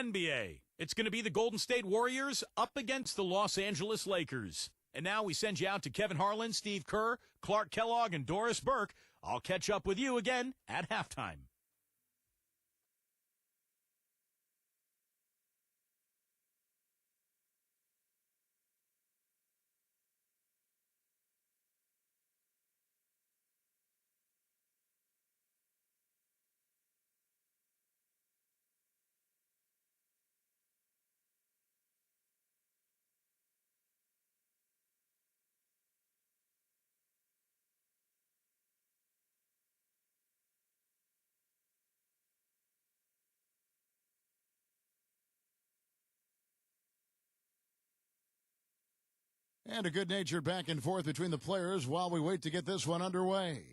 NBA. It's going to be the Golden State Warriors up against the Los Angeles Lakers. And now we send you out to Kevin Harlan, Steve Kerr, Clark Kellogg, and Doris Burke. I'll catch up with you again at halftime. And a good-natured back and forth between the players while we wait to get this one underway.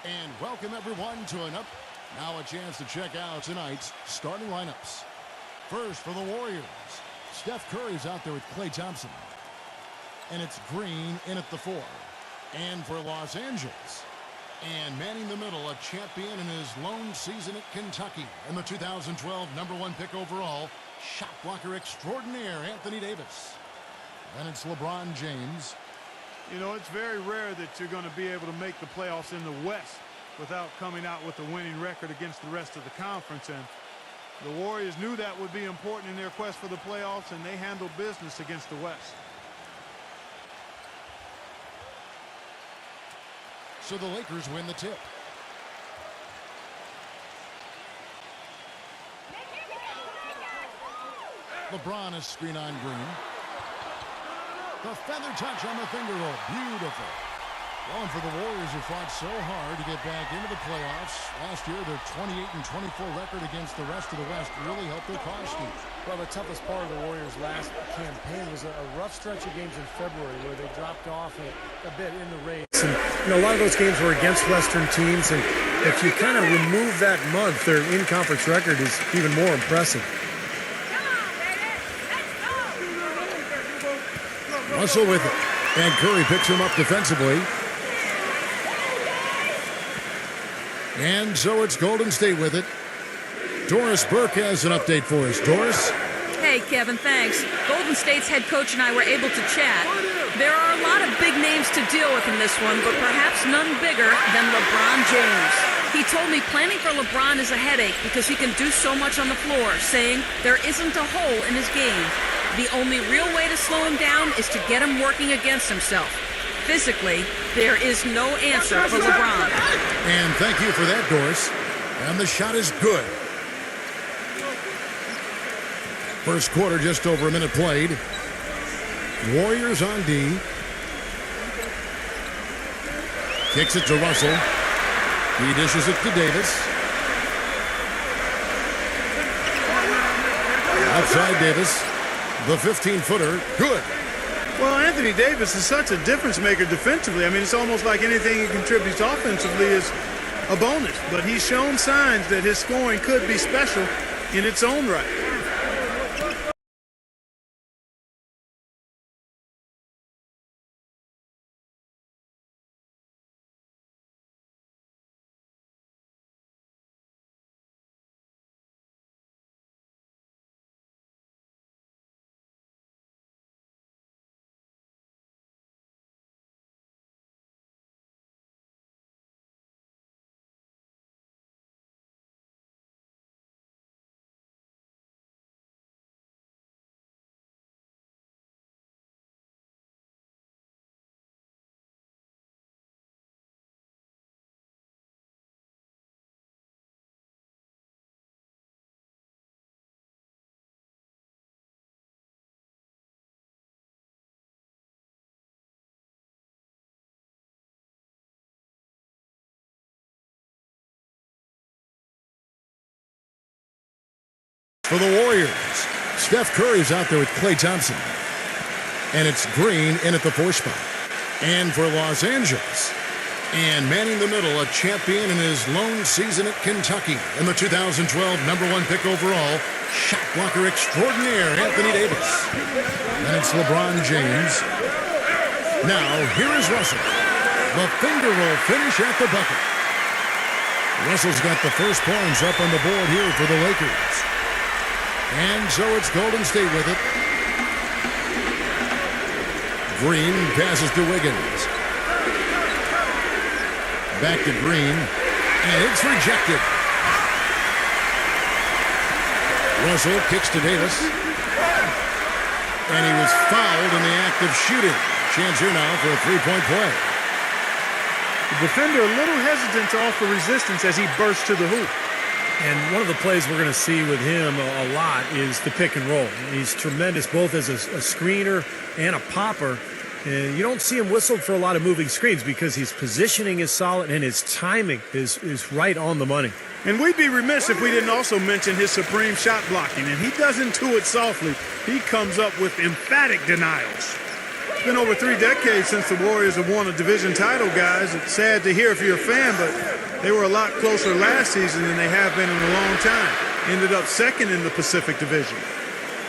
And welcome, everyone, to now a chance to check out tonight's starting lineups. First for the Warriors, Steph Curry's out there with Klay Thompson. And it's Green in at the 4. And for Los Angeles, and manning the middle, a champion in his lone season at Kentucky, and the 2012 #1 pick overall, shot blocker extraordinaire Anthony Davis. And it's LeBron James. You know, it's very rare that you're going to be able to make the playoffs in the West without coming out with a winning record against the rest of the conference. And the Warriors knew that would be important in their quest for the playoffs, and they handled business against the West. So the Lakers win the tip. LeBron is screen on Green. The feather touch on the finger roll. Beautiful. Well, and for the Warriors who fought so hard to get back into the playoffs, last year their 28-24 record against the rest of the West really helped their cause, Steve. Well, the toughest part of the Warriors' last campaign was a rough stretch of games in February where they dropped off a bit in the race. And, a lot of those games were against Western teams, and if you kind of remove that month, their in-conference record is even more impressive. Russell with it. And Curry picks him up defensively. And so it's Golden State with it. Doris Burke has an update for us. Doris? Hey, Kevin, thanks. Golden State's head coach and I were able to chat. There are a lot of big names to deal with in this one, but perhaps none bigger than LeBron James. He told me planning for LeBron is a headache because he can do so much on the floor, saying there isn't a hole in his game. The only real way to slow him down is to get him working against himself. Physically, there is no answer for LeBron. And thank you for that, Doris. And the shot is good. First quarter, just over a minute played. Warriors on D. Kicks it to Russell. He dishes it to Davis. Outside Davis. The 15-footer, good. Well, Anthony Davis is such a difference maker defensively. I mean, it's almost like anything he contributes offensively is a bonus. But he's shown signs that his scoring could be special in its own right. For the Warriors, Steph Curry's out there with Klay Thompson. And it's Green in at the 4 spot. And for Los Angeles, and manning the middle, a champion in his lone season at Kentucky, and the 2012 #1 pick overall, shot blocker extraordinaire Anthony Davis. And it's LeBron James. Now, here is Russell. The finger roll finish at the bucket. Russell's got the first points up on the board here for the Lakers. And so it's Golden State with it. Green passes to Wiggins. Back to Green. And it's rejected. Russell kicks to Davis. And he was fouled in the act of shooting. Chance here now for a three-point play. The defender a little hesitant to offer resistance as he bursts to the hoop. And one of the plays we're going to see with him a lot is the pick and roll. He's tremendous both as a screener and a popper. And you don't see him whistled for a lot of moving screens because his positioning is solid and his timing is right on the money. And we'd be remiss if we didn't also mention his supreme shot blocking. And he doesn't do it softly. He comes up with emphatic denials. It's been over 3 decades since the Warriors have won a division title, guys. It's sad to hear if you're a fan, but they were a lot closer last season than they have been in a long time. Ended up second in the Pacific Division.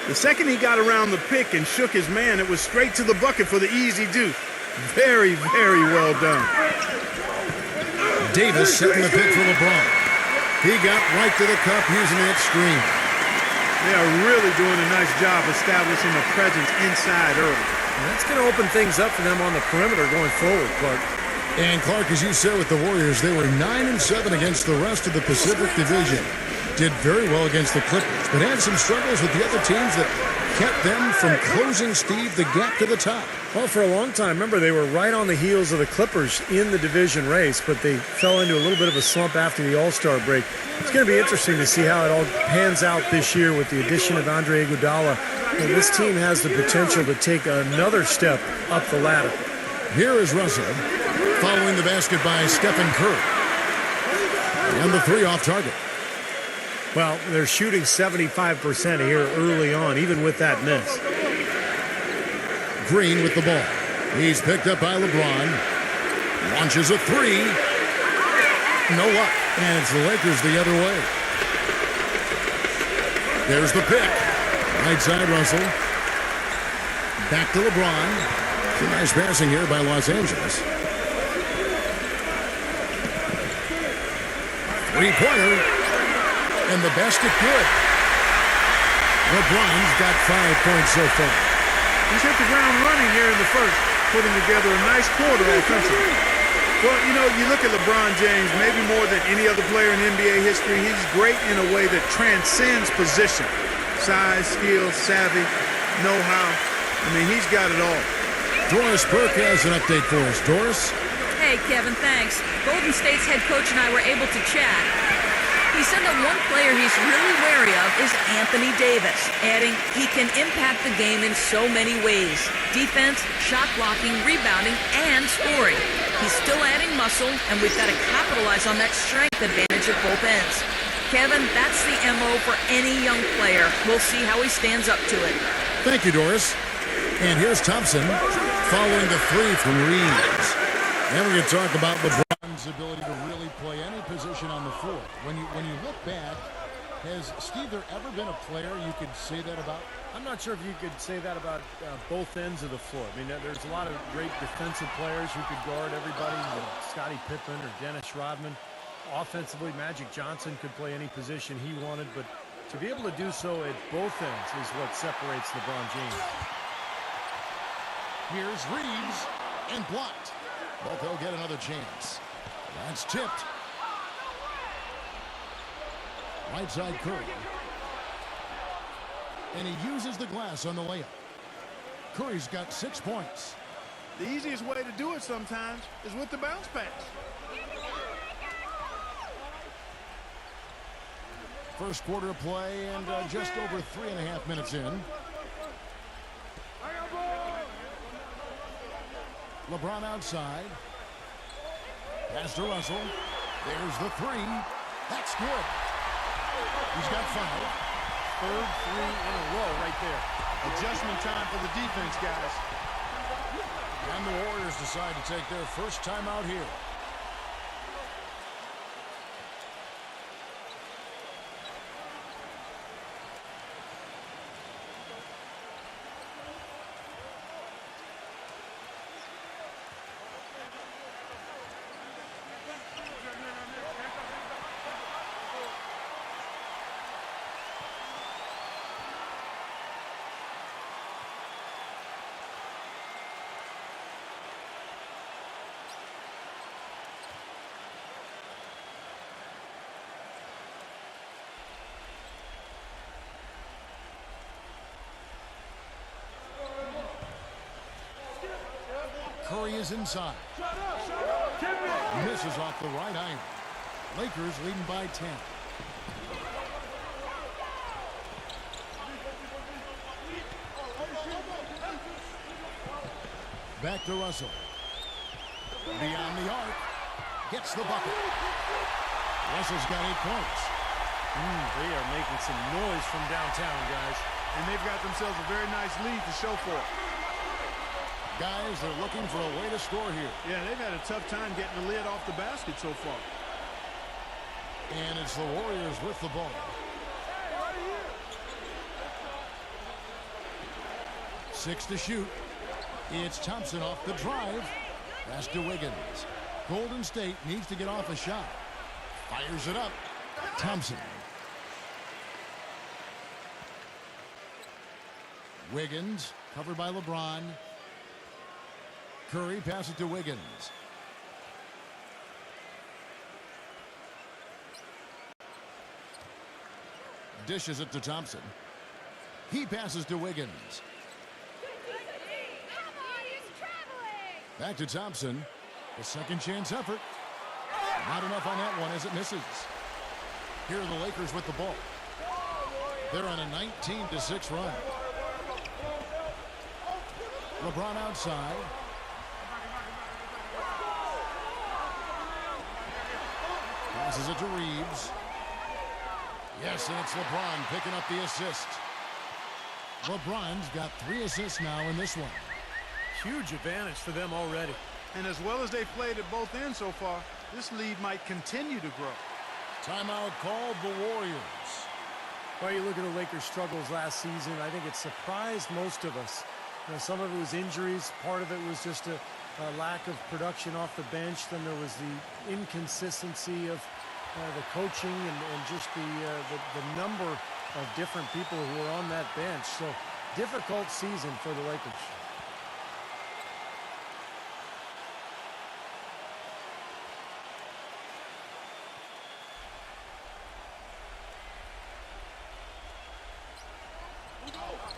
The second he got around the pick and shook his man, it was straight to the bucket for the easy deuce. Very, very well done. Davis setting the pick for LeBron. He got right to the cup using that screen. They are really doing a nice job establishing a presence inside early. And that's going to open things up for them on the perimeter going forward, Clark. And Clark, as you said with the Warriors, they were 9-7 against the rest of the Pacific Division. Did very well against the Clippers, but had some struggles with the other teams that kept them from closing, Steve, the gap to the top. Well, for a long time, remember, they were right on the heels of the Clippers in the division race, but they fell into a little bit of a slump after the All-Star break. It's going to be interesting to see how it all pans out this year with the addition of Andre Iguodala. And this team has the potential to take another step up the ladder. Here is Russell, following the basket by Stephen Curry. And the three off target. Well, they're shooting 75% here early on, even with that miss. Green with the ball. He's picked up by LeBron. Launches a three. No luck. And it's the Lakers the other way. There's the pick. Right side Russell. Back to LeBron. Some nice passing here by Los Angeles. Three-pointer. And the basket good. LeBron's got 5 points so far. He's hit the ground running here in the first, putting together a nice quarter offensively. Well, you know, you look at LeBron James, maybe more than any other player in NBA history, he's great in a way that transcends position. Size, skill, savvy, know-how. I mean, he's got it all. Doris Burke has an update for us. Doris? Hey, Kevin, thanks. Golden State's head coach and I were able to chat. He said that one player he's really wary of is Anthony Davis, adding he can impact the game in so many ways. Defense, shot blocking, rebounding, and scoring. He's still adding muscle, and we've got to capitalize on that strength advantage at both ends. Kevin, that's the MO for any young player. We'll see how he stands up to it. Thank you, Doris. And here's Thompson following the three from Reeves. Then we're going to talk about LeBron's ability to really play any position on the floor. When you look back, has, Steve, there ever been a player you could say that about? I'm not sure if you could say that about both ends of the floor. I mean, there's a lot of great defensive players who could guard everybody, Scottie Pippen or Dennis Rodman. Offensively, Magic Johnson could play any position he wanted, but to be able to do so at both ends is what separates LeBron James. Here's Reeves, and blocked. But they'll get another chance. That's tipped. Right side Curry. And he uses the glass on the layup. Curry's got 6 points. The easiest way to do it sometimes is with the bounce pass. First quarter of play and just over 3.5 minutes in. LeBron outside. Pass to Russell. There's the three. That's good. He's got 5. Third three in a row right there. Adjustment time for the defense, guys. And the Warriors decide to take their first time out here. Curry is inside. Misses off the right iron. Lakers leading by 10. Back to Russell. Beyond the arc. Gets the bucket. Russell's got 8 points. They are making some noise from downtown, guys. And they've got themselves a very nice lead to show for it. Guys, they're looking for a way to score here. Yeah, they've had a tough time getting the lid off the basket so far. And it's the Warriors with the ball. 6 to shoot. It's Thompson off the drive. Pass to Wiggins. Golden State needs to get off a shot. Fires it up. Thompson. Wiggins, covered by LeBron. Curry passes to Wiggins. Dishes it to Thompson. He passes to Wiggins. Back to Thompson. A second chance effort. Not enough on that one as it misses. Here are the Lakers with the ball. They're on a 19-6 run. LeBron outside. Passes it to Reeves. Yes, and it's LeBron picking up the assist. LeBron's got 3 assists now in this one. Huge advantage for them already. And as well as they've played at both ends so far, this lead might continue to grow. Timeout called the Warriors. Well, you look at the Lakers' struggles last season, I think it surprised most of us. You know, some of it was injuries. Part of it was just a lack of production off the bench. Then there was the inconsistency of the coaching and just the number of different people who were on that bench. So, difficult season for the Lakers.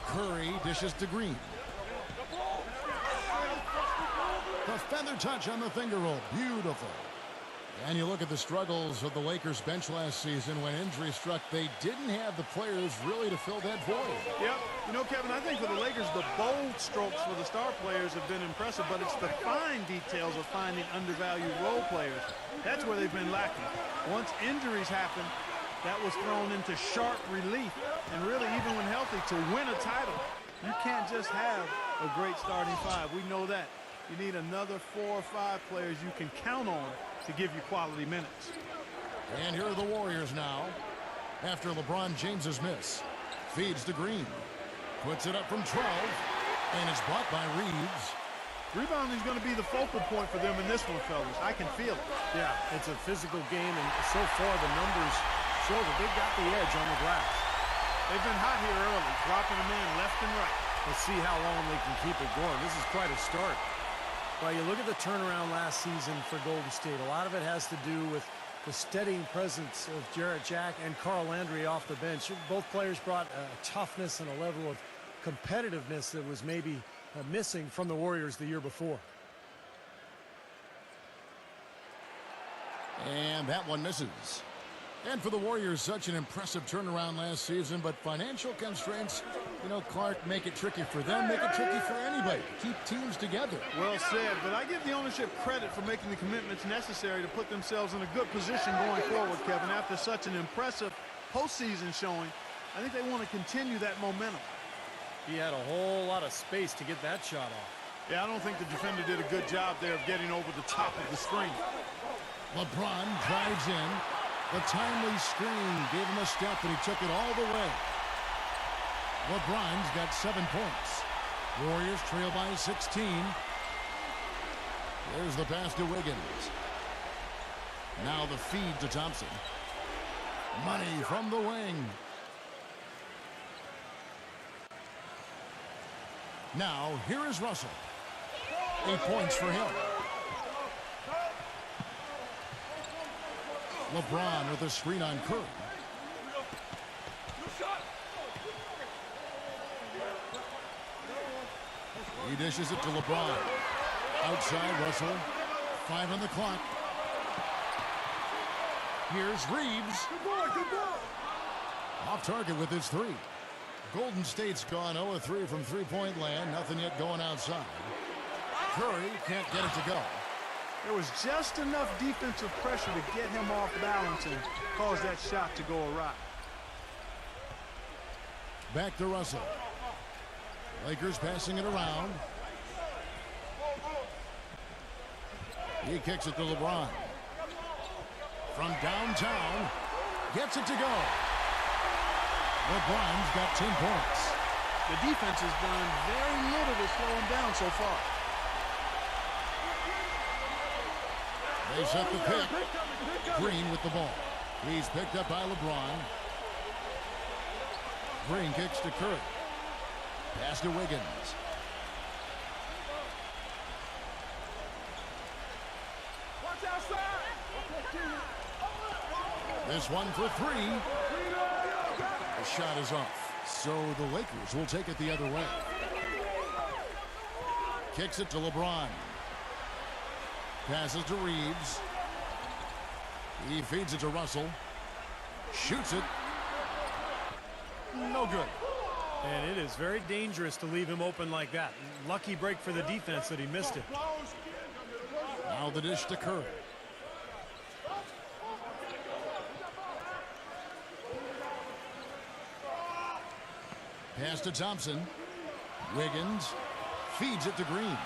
Curry dishes to Green. The feather touch on the finger roll. Beautiful. And you look at the struggles of the Lakers bench last season. When injury struck, they didn't have the players really to fill that void. Yep. You know, Kevin, I think for the Lakers, the bold strokes for the star players have been impressive, but it's the fine details of finding undervalued role players. That's where they've been lacking. Once injuries happen, that was thrown into sharp relief. And really, even when healthy, to win a title, you can't just have a great starting 5. We know that. You need another 4 or 5 players you can count on to give you quality minutes. And here are the Warriors now. After LeBron James's miss. Feeds to Green. Puts it up from 12. And it's blocked by Reeves. Rebounding is going to be the focal point for them in this one, fellas. I can feel it. Yeah, it's a physical game, and so far the numbers show that they've got the edge on the glass. They've been hot here early, dropping them in left and right. Let's see how long they can keep it going. This is quite a start. Well, you look at the turnaround last season for Golden State. A lot of it has to do with the steadying presence of Jarrett Jack and Carl Landry off the bench. Both players brought a toughness and a level of competitiveness that was maybe missing from the Warriors the year before. And that one misses. And for the Warriors, such an impressive turnaround last season, but financial constraints, you know, Clark, make it tricky for them, make it tricky for anybody. Keep teams together. Well said, but I give the ownership credit for making the commitments necessary to put themselves in a good position going forward, Kevin. After such an impressive postseason showing, I think they want to continue that momentum. He had a whole lot of space to get that shot off. Yeah, I don't think the defender did a good job there of getting over the top of the screen. LeBron drives in. The timely screen gave him a step, and he took it all the way. LeBron's got 7 points. Warriors trail by 16. There's the pass to Wiggins. Now the feed to Thompson. Money from the wing. Now, here is Russell. 8 points for him. LeBron with a screen on Curry. He dishes it to LeBron. Outside, Russell. 5 on the clock. Here's Reeves. Off target with his 3. Golden State's gone 0-3 from three-point land. Nothing yet going outside. Curry can't get it to go. There was just enough defensive pressure to get him off balance and cause that shot to go awry. Back to Russell. Lakers passing it around. He kicks it to LeBron. From downtown, gets it to go. LeBron's got 10 points. The defense has done very little to slow him down so far. They set the pick. Green with the ball. He's picked up by LeBron. Green kicks to Curry. Pass to Wiggins. This one for 3. The shot is off. So the Lakers will take it the other way. Kicks it to LeBron. Passes to Reeves. He feeds it to Russell. Shoots it. No good. And it is very dangerous to leave him open like that. Lucky break for the defense that he missed it. Now the dish to Curry. Pass to Thompson. Wiggins feeds it to Green.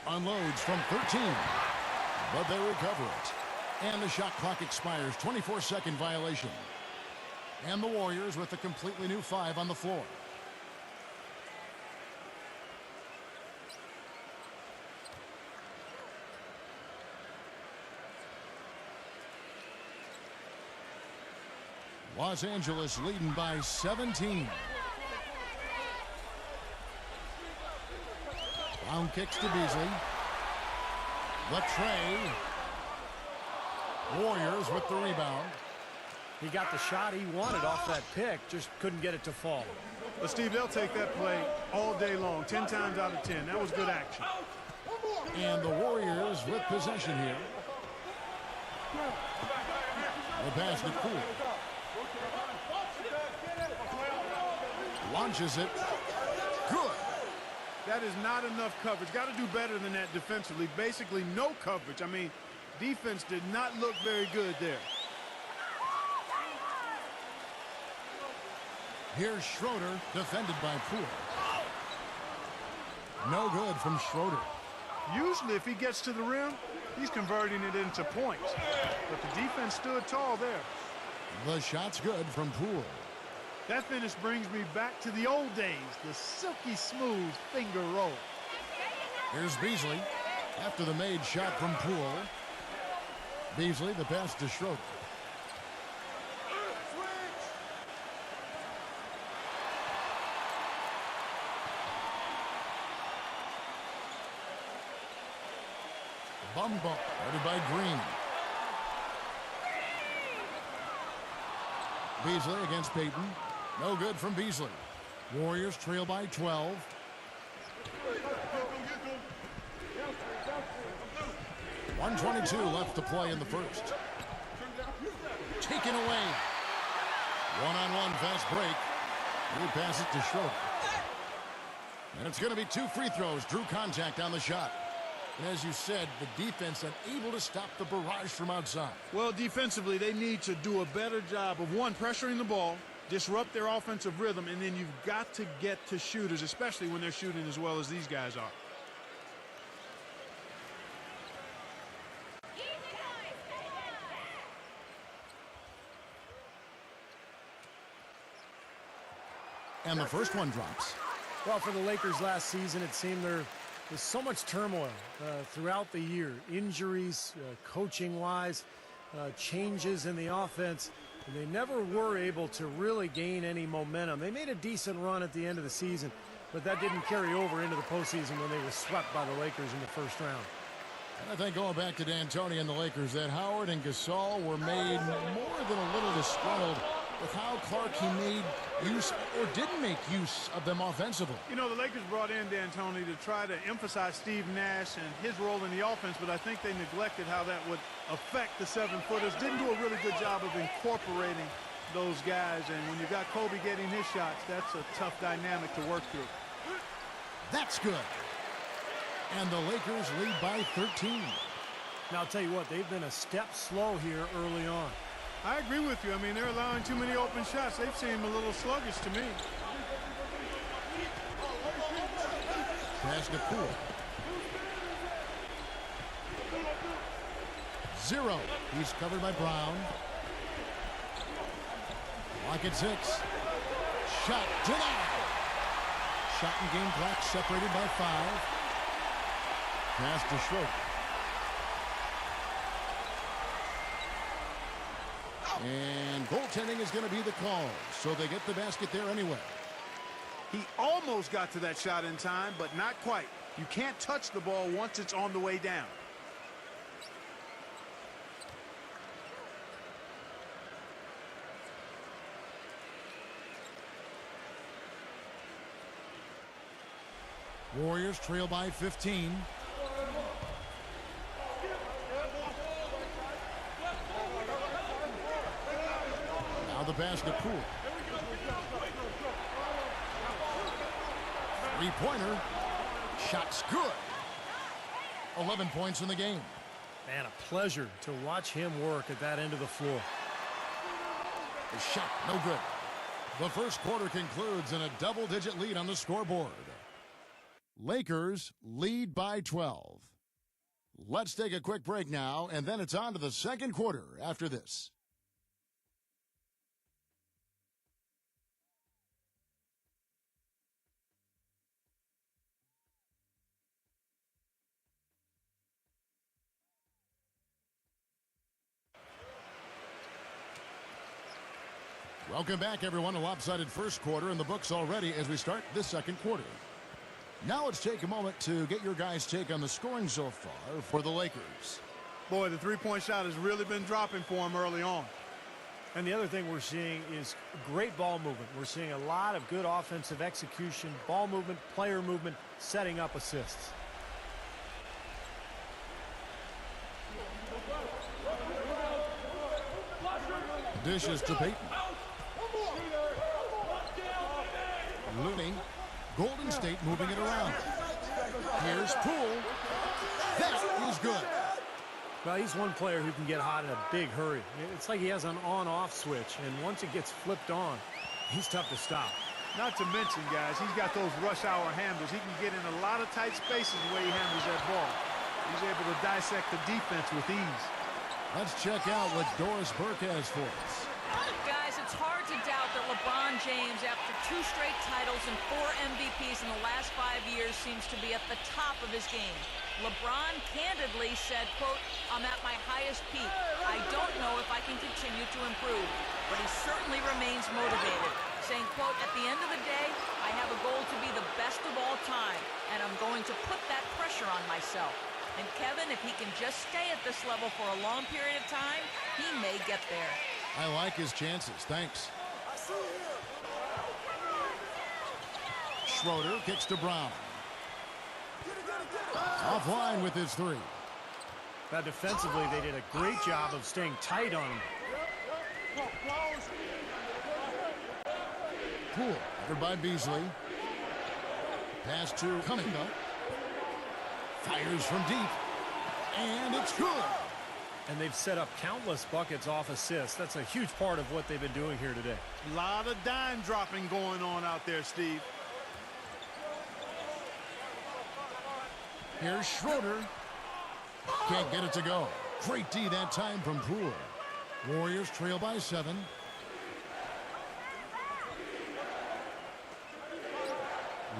Unloads from 13. But they recover it. And the shot clock expires. 24-second violation. And the Warriors with a completely new 5 on the floor. Los Angeles leading by 17. Brown kicks to Beasley. The tray. Warriors with the rebound. He got the shot he wanted off that pick, just couldn't get it to fall. But Steve, they'll take that play all day long, 10 times out of 10. That was good action. And the Warriors with possession here. The pass to Poole. Launches it. Good. That is not enough coverage. Got to do better than that defensively. Basically no coverage. I mean, defense did not look very good there. Here's Schroeder, defended by Poole. No good from Schroeder. Usually if he gets to the rim, he's converting it into points. But the defense stood tall there. The shot's good from Poole. That finish brings me back to the old days, the silky smooth finger roll. Here's Beasley after the made shot from Poole. Beasley, the pass to Schroeder. Bum bump, guarded by Green. Beasley against Payton. No good from Beasley. Warriors trail by 12. .122 left to play in the first. Taken away. One-on-one fast break. He passes to Schroeder. And it's going to be 2 free throws. Drew contact on the shot. And as you said, the defense unable to stop the barrage from outside. Well, defensively, they need to do a better job of, one, pressuring the ball, disrupt their offensive rhythm, and then you've got to get to shooters, especially when they're shooting as well as these guys are. And the first one drops. Well, for the Lakers last season, it seemed there was so much turmoil throughout the year. Injuries, coaching-wise, changes in the offense. And they never were able to really gain any momentum. They made a decent run at the end of the season, but that didn't carry over into the postseason when they were swept by the Lakers in the first round. And I think going back to D'Antoni and the Lakers, that Howard and Gasol were made more than a little disgruntled with how Clark he made use or didn't make use of them offensively. You know, the Lakers brought in D'Antoni to try to emphasize Steve Nash and his role in the offense, but I think they neglected how that would affect the 7-footers. Didn't do a really good job of incorporating those guys, and when you got Kobe getting his shots, that's a tough dynamic to work through. That's good. And the Lakers lead by 13. Now, I'll tell you what, they've been a step slow here early on. I agree with you. I mean, they're allowing too many open shots. They've seemed a little sluggish to me. Pass to Poole. 0. He's covered by Brown. Clock at 6. Shot denied. Shot and game clock separated by 5. Pass to Schroeder. And goaltending is going to be the call, so they get the basket there anyway. He almost got to that shot in time, but not quite. You can't touch the ball once it's on the way down. Warriors trail by 15. Now the basket Poole. Three-pointer. Shot's good. 11 points in the game. Man, a pleasure to watch him work at that end of the floor. The shot, no good. The first quarter concludes in a double-digit lead on the scoreboard. Lakers lead by 12. Let's take a quick break now, and then it's on to the second quarter after this. Welcome back, everyone. A lopsided first quarter in the books already as we start this second quarter. Now let's take a moment to get your guys' take on the scoring so far for the Lakers. Boy, the three-point shot has really been dropping for him early on. And the other thing we're seeing is great ball movement. We're seeing a lot of good offensive execution, ball movement, player movement, setting up assists. Dishes to Payton. Looney. Golden State moving it around. Here's Poole. That is good. Well, he's one player who can get hot in a big hurry. It's like he has an on-off switch, and once it gets flipped on, he's tough to stop. Not to mention, guys, he's got those rush hour handles. He can get in a lot of tight spaces the way he handles that ball. He's able to dissect the defense with ease. Let's check out what Doris Burke has for us. Guys, it's hard to doubt that LeBron James, after 2 straight titles and 4 MVPs in the last 5 years, seems to be at the top of his game. LeBron candidly said, quote, "I'm at my highest peak. I don't know if I can continue to improve." But he certainly remains motivated, saying, quote, "At the end of the day, I have a goal to be the best of all time, and I'm going to put that pressure on myself." And Kevin, if he can just stay at this level for a long period of time, he may get there. I like his chances. Thanks. Schroeder kicks to Brown. Offline with his 3. Now, defensively, they did a great job of staying tight on him. Poole, covered by Beasley. Pass to Cunningham. Fires from deep. And it's good. And they've set up countless buckets off assists. That's a huge part of what they've been doing here today. A lot of dime dropping going on out there, Steve. Here's Schroeder. Can't get it to go. Great D that time from Poole. Warriors trail by 7.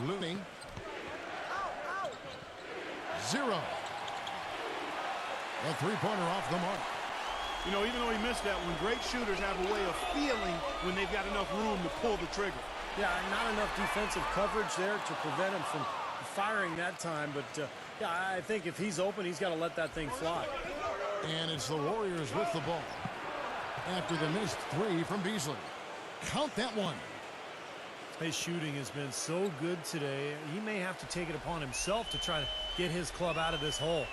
Looney. 0. A three-pointer off the mark. You know, even though he missed that one, great shooters have a way of feeling when they've got enough room to pull the trigger. Yeah, not enough defensive coverage there to prevent him from firing that time. But, yeah, I think if he's open, he's got to let that thing fly. And it's the Warriors with the ball after the missed 3 from Beasley. count that one. His shooting has been so good today. He may have to take it upon himself to try to get his club out of this hole.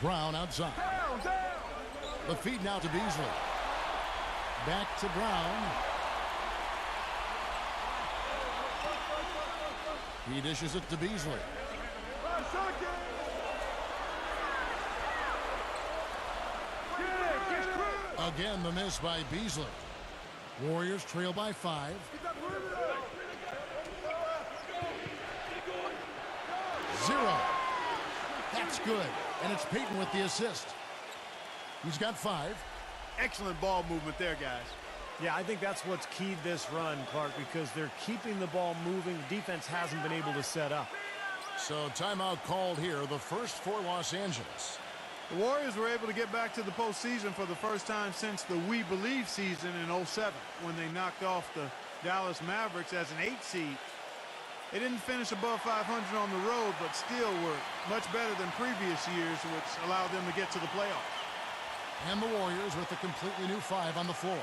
Brown outside. The feed now to Beasley. Back to Brown. He dishes it to Beasley. Again, the miss by Beasley. Warriors trail by 5. Zero. That's good. And it's Payton with the assist. He's got 5. Excellent ball movement there, guys. Yeah, I think that's what's keyed this run, Clark, because they're keeping the ball moving. The defense hasn't been able to set up. So timeout called here, the first for Los Angeles. The Warriors were able to get back to the postseason for the first time since the We Believe season in 07, when they knocked off the Dallas Mavericks as an 8 seed. They didn't finish above 500 on the road, but still were much better than previous years, which allowed them to get to the playoffs. And the Warriors with a completely new 5 on the floor.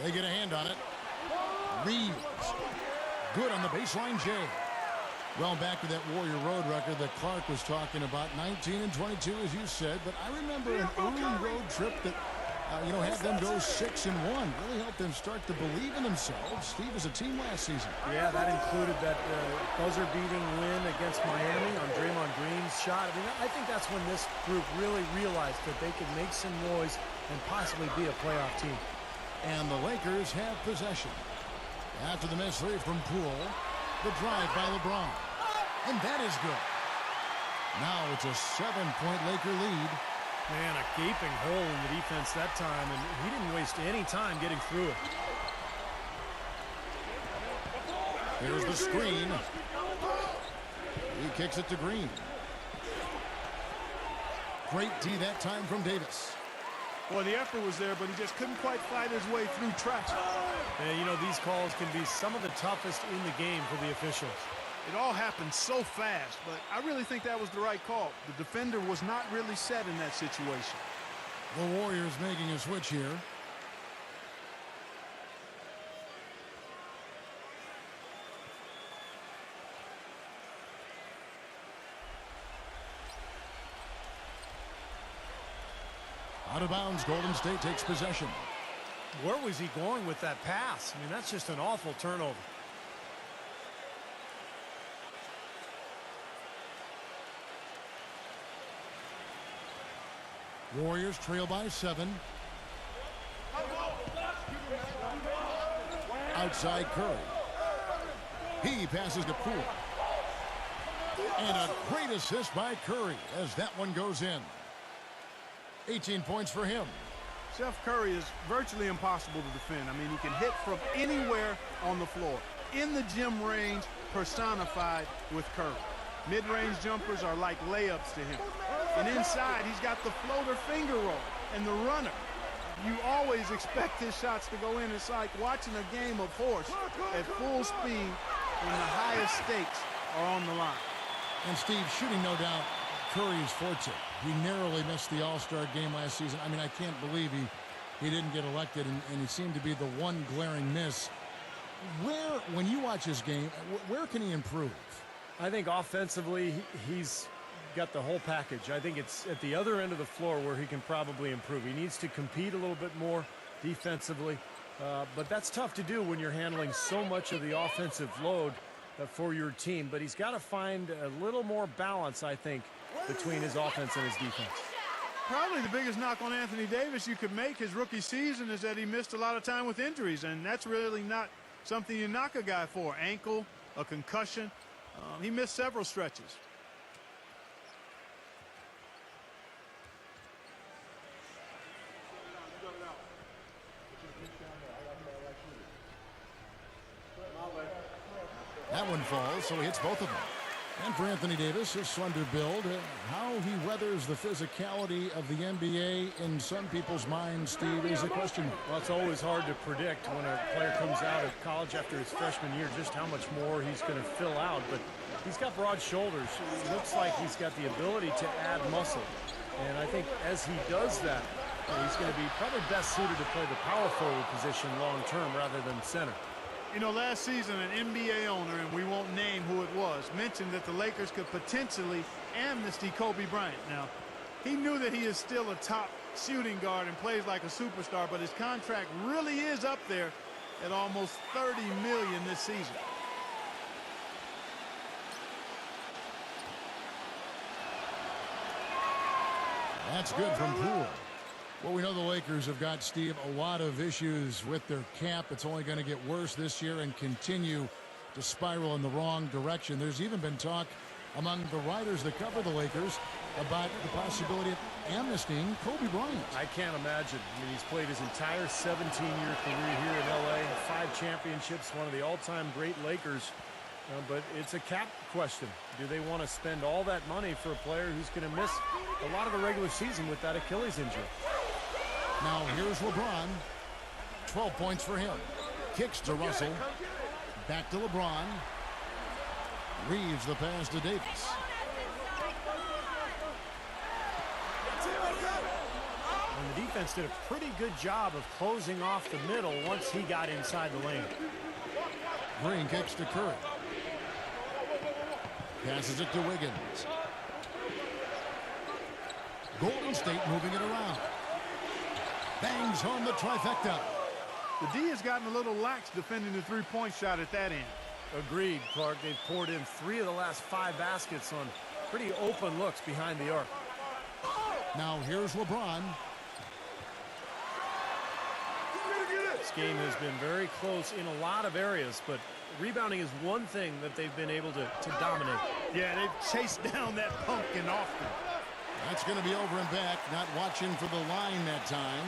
They get a hand on it. Reeves. Good on the baseline, Jay. Well, back to that Warrior road record that Clark was talking about, 19-22, as you said. But I remember an early road trip that, had them go 6-1. Really helped them start to believe in themselves. Steve, as a team last season. Yeah, that included that buzzer-beating win against Miami on Draymond Green's shot. I mean, I think that's when this group really realized that they could make some noise and possibly be a playoff team. And the Lakers have possession. After the missed 3 from Poole, the drive by LeBron. And that is good. Now it's a 7-point Laker lead. Man, a gaping hole in the defense that time, and he didn't waste any time getting through it. Here's the screen. He kicks it to Green. Great D that time from Davis. Well, the effort was there, but he just couldn't quite fight his way through traffic. And, these calls can be some of the toughest in the game for the officials. It all happened so fast, but I really think that was the right call. The defender was not really set in that situation. The Warriors making a switch here. Out of bounds, Golden State takes possession. Where was he going with that pass? I mean, that's just an awful turnover. Warriors trail by 7. Outside Curry. He passes to Poole. And a great assist by Curry as that one goes in. 18 points for him. Steph Curry is virtually impossible to defend. I mean, he can hit from anywhere on the floor. In the gym range, personified with Curry. Mid-range jumpers are like layups to him. And inside, he's got the floater finger roll and the runner. You always expect his shots to go in. It's like watching a game of horse at full speed when the highest stakes are on the line. And Steve, shooting no doubt Curry's forte. He narrowly missed the All-Star game last season. I mean, I can't believe he didn't get elected, and he seemed to be the one glaring miss. When you watch his game, where can he improve? I think offensively, he's got the whole package. I think it's at the other end of the floor where he can probably improve. He needs to compete a little bit more defensively, but that's tough to do when you're handling so much of the offensive load for your team. But he's got to find a little more balance, I think, between his offense and his defense. Probably the biggest knock on Anthony Davis you could make his rookie season is that he missed a lot of time with injuries, and that's really not something you knock a guy for. Ankle, a concussion. He missed several stretches. That one falls, so he hits both of them. And for Anthony Davis, his slender build, how he weathers the physicality of the NBA in some people's minds, Steve, is a question mark. Well, it's always hard to predict when a player comes out of college after his freshman year just how much more he's going to fill out. But he's got broad shoulders. It looks like he's got the ability to add muscle. And I think as he does that, he's going to be probably best suited to play the power forward position long term rather than center. You know, last season, an NBA owner, and we won't name who it was, mentioned that the Lakers could potentially amnesty Kobe Bryant. Now, he knew that he is still a top shooting guard and plays like a superstar, but his contract really is up there at almost $30 million this season. That's good from Poole. Well, we know the Lakers have got, Steve, a lot of issues with their cap. It's only going to get worse this year and continue to spiral in the wrong direction. There's even been talk among the writers that cover the Lakers about the possibility of amnestying Kobe Bryant. I can't imagine. I mean, he's played his entire 17-year career here in L.A., 5 championships, one of the all-time great Lakers. But it's a cap question. Do they want to spend all that money for a player who's going to miss a lot of the regular season with that Achilles injury? Now here's LeBron. 12 points for him. Kicks to Russell. Back to LeBron. Reeves the pass to Davis. And the defense did a pretty good job of closing off the middle once he got inside the lane. Green kicks to Curry. Passes it to Wiggins. Golden State moving it around. Bangs home the trifecta. The D has gotten a little lax defending the three-point shot at that end. Agreed, Clark. They've poured in 3 of the last 5 baskets on pretty open looks behind the arc. Now here's LeBron. This game has been very close in a lot of areas, but rebounding is one thing that they've been able to dominate. Yeah, they've chased down that pumpkin often. That's going to be over and back. Not watching for the line that time.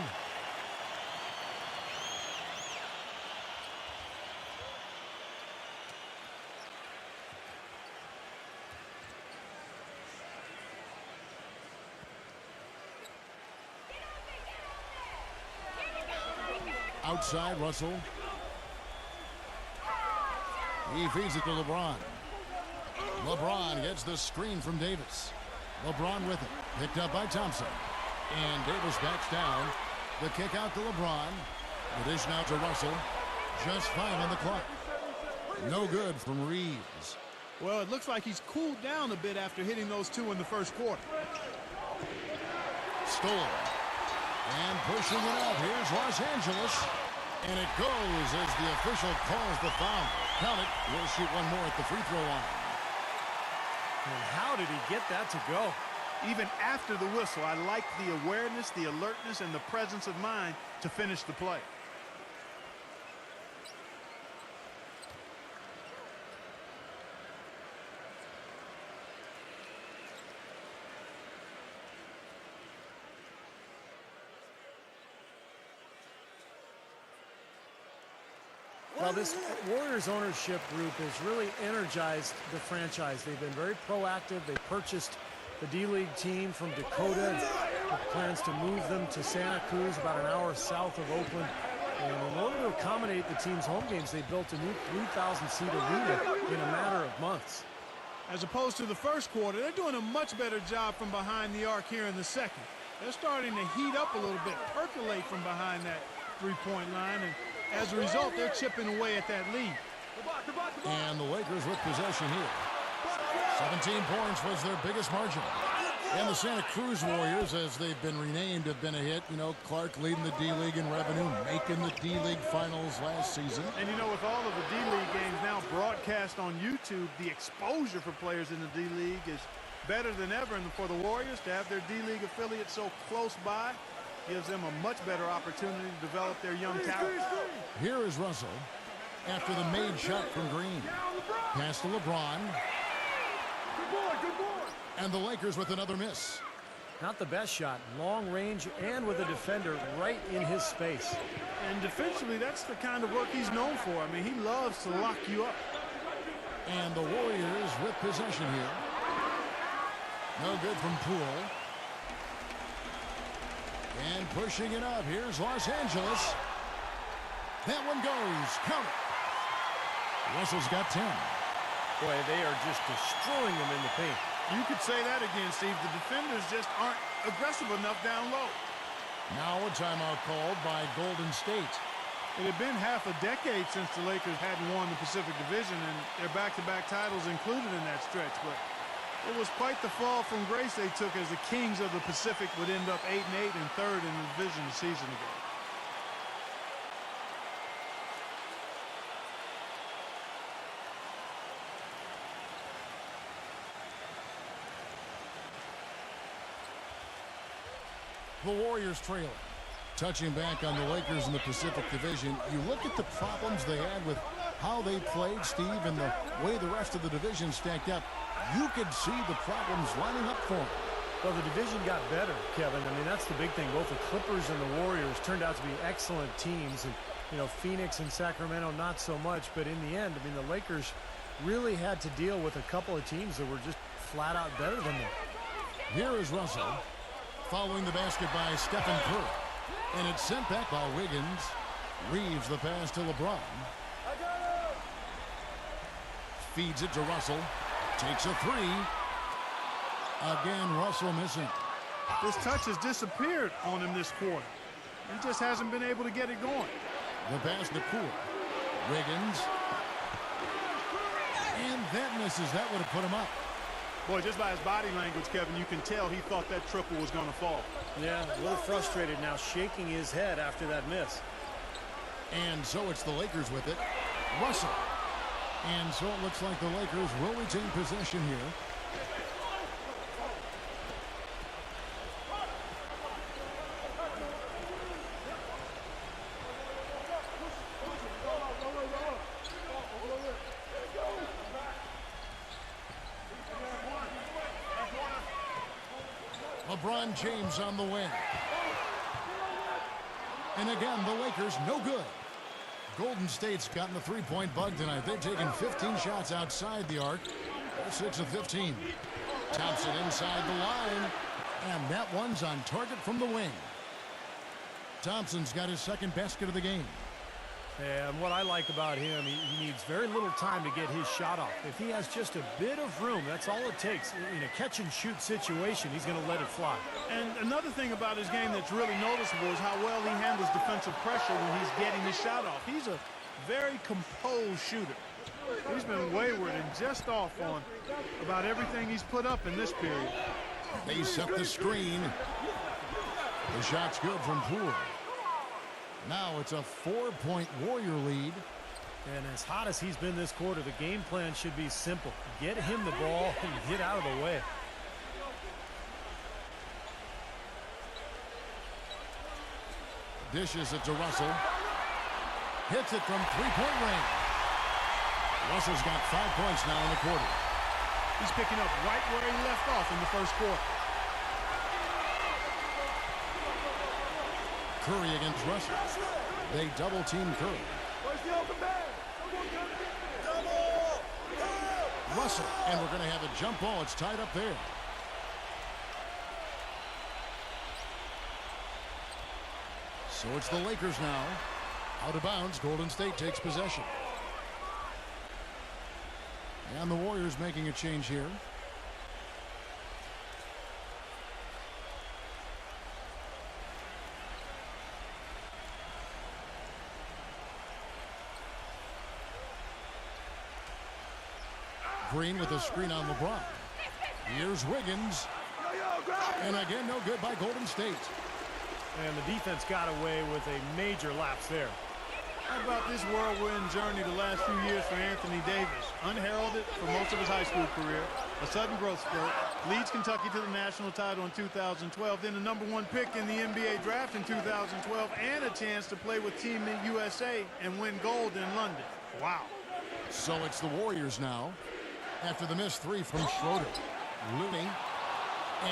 Outside, Russell. He feeds it to LeBron. LeBron gets the screen from Davis. LeBron with it. Picked up by Thompson. And Davis backs down. The kick out to LeBron. The dish now to Russell. Just 5 on the clock. No good from Reeves. Well, it looks like he's cooled down a bit after hitting those 2 in the first quarter. Stolen. And pushing it out. Here's Los Angeles. And it goes as the official calls the foul. Count it. We'll shoot one more at the free throw line. And how did he get that to go? Even after the whistle, I like the awareness, the alertness, and the presence of mind to finish the play. Well, this Warriors ownership group has really energized the franchise. They've been very proactive. They purchased the D-League team from Dakota with plans to move them to Santa Cruz, about an hour south of Oakland. And in order to accommodate the team's home games, they built a new 3,000-seat arena in a matter of months. As opposed to the first quarter, they're doing a much better job from behind the arc here in the second. They're starting to heat up a little bit, percolate from behind that three-point line, and as a result, they're chipping away at that lead. And the Lakers with possession here. 17 points was their biggest margin. And the Santa Cruz Warriors, as they've been renamed, have been a hit. You know, Clark leading the D-League in revenue, making the D-League finals last season. And, you know, with all of the D-League games now broadcast on YouTube, the exposure for players in the D-League is better than ever. And for the Warriors to have their D-League affiliate so close by gives them a much better opportunity to develop their young talent. Here is Russell after the made shot from Green. Pass to LeBron. And the Lakers with another miss. Not the best shot. Long range and with a defender right in his space. And defensively, that's the kind of work he's known for. I mean, he loves to lock you up. And the Warriors with possession here. No good from Poole. And pushing it up. Here's Los Angeles. That one goes. Count it. Russell's got 10. Boy, they are just destroying them in the paint. You could say that again, Steve. The defenders just aren't aggressive enough down low. Now a timeout called by Golden State. It had been half a decade since the Lakers hadn't won the Pacific Division, and their back-to-back titles included in that stretch. But it was quite the fall from grace they took as the Kings of the Pacific would end up 8-8 and third in the division a season ago. The Warriors trailing. Touching back on the Lakers in the Pacific Division, you look at the problems they had with how they played, Steve, and the way the rest of the division stacked up. You could see the problems lining up for them. Well, the division got better, Kevin. I mean, that's the big thing. Both the Clippers and the Warriors turned out to be excellent teams. And, you know, Phoenix and Sacramento, not so much. But in the end, I mean, the Lakers really had to deal with a couple of teams that were just flat out better than them. Here is Russell. Following the basket by Stephen Curry. And it's sent back by Wiggins. Reeves the pass to LeBron. Feeds it to Russell. Takes a three. Again, Russell missing. This touch has disappeared on him this quarter. He just hasn't been able to get it going. The pass to Poole. Wiggins. And that misses. That would have put him up. Boy, just by his body language, Kevin, you can tell he thought that triple was going to fall. Yeah, a little frustrated now, shaking his head after that miss. And so it's the Lakers with it. Russell. And so it looks like the Lakers will retain possession here. LeBron James on the win. And again, the Lakers no good. Golden State's gotten the three-point bug tonight. They've taken 15 shots outside the arc. They're 6 of 15. Thompson inside the line. And that one's on target from the wing. Thompson's got his second basket of the game. And what I like about him, he needs very little time to get his shot off. If he has just a bit of room, that's all it takes. In a catch-and-shoot situation, he's going to let it fly. And another thing about his game that's really noticeable is how well he handles defensive pressure when he's getting his shot off. He's a very composed shooter. He's been wayward and just off on about everything he's put up in this period. They set the screen. The shot's good from Poole. Now it's a 4-point Warrior lead. And as hot as he's been this quarter, the game plan should be simple. Get him the ball and get out of the way. Dishes it to Russell. Hits it from three-point range. Russell's got 5 points now in the quarter. He's picking up right where he left off in the first quarter. Curry against Russell. They double-team Curry. Russell, and we're going to have a jump ball. It's tied up there. So it's the Lakers now. Out of bounds, Golden State takes possession. And the Warriors making a change here. Green with a screen on LeBron. Here's Wiggins. And again, no good by Golden State. And the defense got away with a major lapse there. How about this whirlwind journey the last few years for Anthony Davis? Unheralded for most of his high school career. A sudden growth spurt. Leads Kentucky to the national title in 2012. Then the #1 pick in the NBA draft in 2012. And a chance to play with Team USA and win gold in London. Wow. So it's the Warriors now. After the missed three from Schroeder. Looney.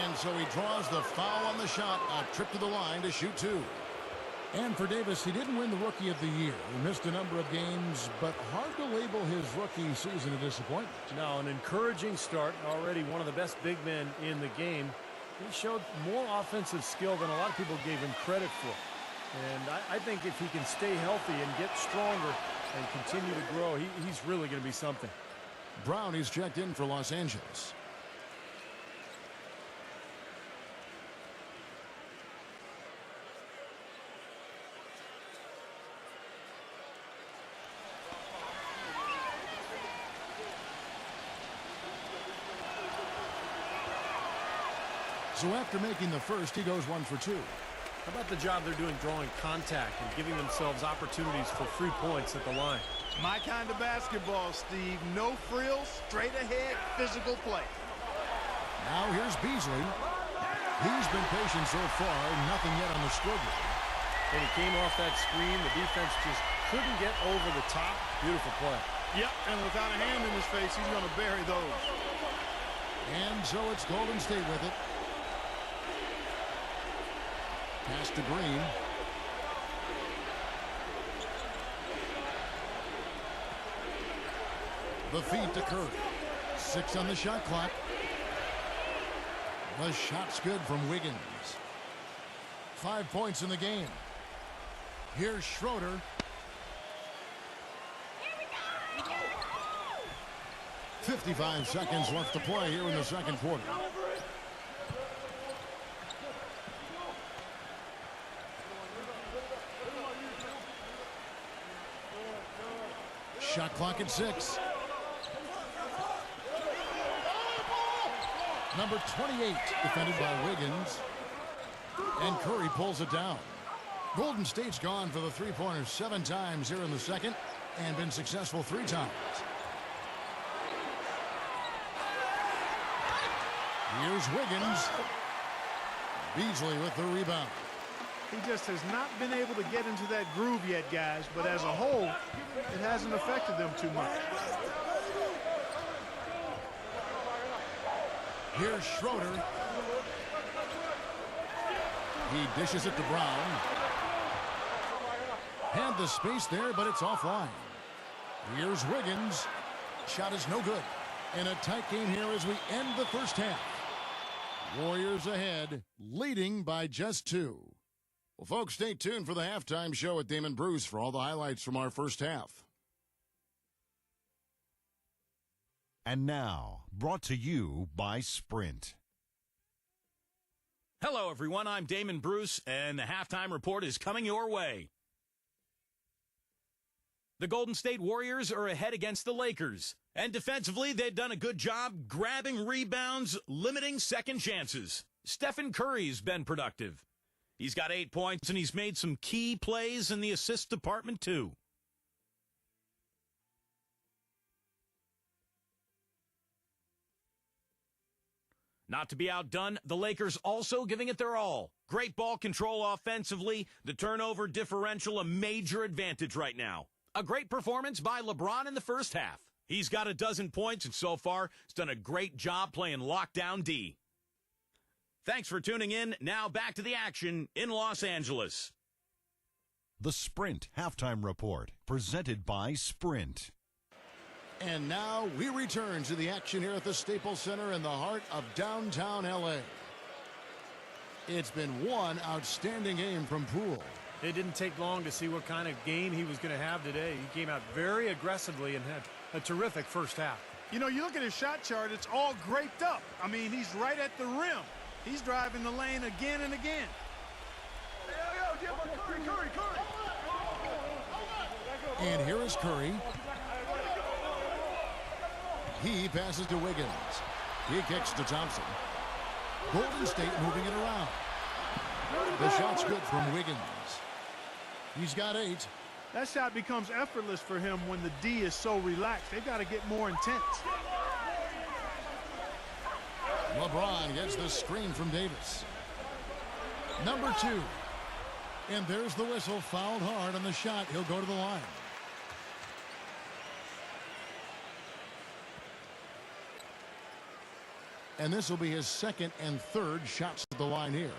And so he draws the foul on the shot. A trip to the line to shoot two. And for Davis, he didn't win the Rookie of the Year. He missed a number of games, but hard to label his rookie season a disappointment. No, an encouraging start. Already one of the best big men in the game. He showed more offensive skill than a lot of people gave him credit for. And I think if he can stay healthy and get stronger and continue to grow, he's really going to be something. Brown is checked in for Los Angeles. So after making the first, he goes 1 for 2. How about the job they're doing drawing contact and giving themselves opportunities for free points at the line? My kind of basketball, Steve. No frills, straight ahead, physical play. Now here's Beasley. He's been patient so far, nothing yet on the scoreboard. When he came off that screen, the defense just couldn't get over the top. Beautiful play. Yep, and without a hand in his face, he's going to bury those. And so it's Golden State with it. Pass to Green. The feed to Curry. 6 on the shot clock. The shot's good from Wiggins. 5 points in the game. Here's Schroeder. 55 seconds left to play here in the second quarter. Shot clock at 6. Number 28 defended by Wiggins. And Curry pulls it down. Golden State's gone for the three-pointers 7 times here in the second and been successful 3 times. Here's Wiggins. Beasley with the rebound. He just has not been able to get into that groove yet, guys, but as a whole, it hasn't affected them too much. Here's Schroeder. He dishes it to Brown. Had the space there, but it's offline. Here's Wiggins. Shot is no good. In a tight game here as we end the first half. Warriors ahead, leading by just 2. Well, folks, stay tuned for the halftime show at Damon Bruce for all the highlights from our first half. And now, brought to you by Sprint. Hello, everyone. I'm Damon Bruce, and the halftime report is coming your way. The Golden State Warriors are ahead against the Lakers. And defensively, they've done a good job grabbing rebounds, limiting second chances. Stephen Curry's been productive. He's got 8 points, and he's made some key plays in the assist department, too. Not to be outdone, the Lakers also giving it their all. Great ball control offensively, the turnover differential a major advantage right now. A great performance by LeBron in the first half. He's got 12 points, and so far, he's done a great job playing lockdown D. Thanks for tuning in. Now back to the action in Los Angeles. The Sprint Halftime Report, presented by Sprint. And now we return to the action here at the Staples Center in the heart of downtown L.A. It's been one outstanding game from Poole. It didn't take long to see what kind of game he was going to have today. He came out very aggressively and had a terrific first half. You know, you look at his shot chart, it's all graped up. I mean, he's right at the rim. He's driving the lane again and again. And here is Curry. He passes to Wiggins. He kicks to Thompson. Golden State moving it around. The shot's good from Wiggins. He's got 8. That shot becomes effortless for him when the D is so relaxed. They've got to get more intense. LeBron gets the screen from Davis. Number 2. And there's the whistle. Fouled hard on the shot. He'll go to the line. And this will be his second and third shots at the line here.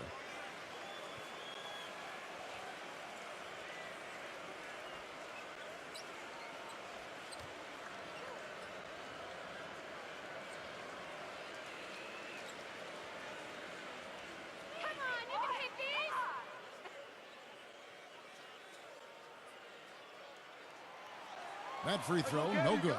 That free throw, no good.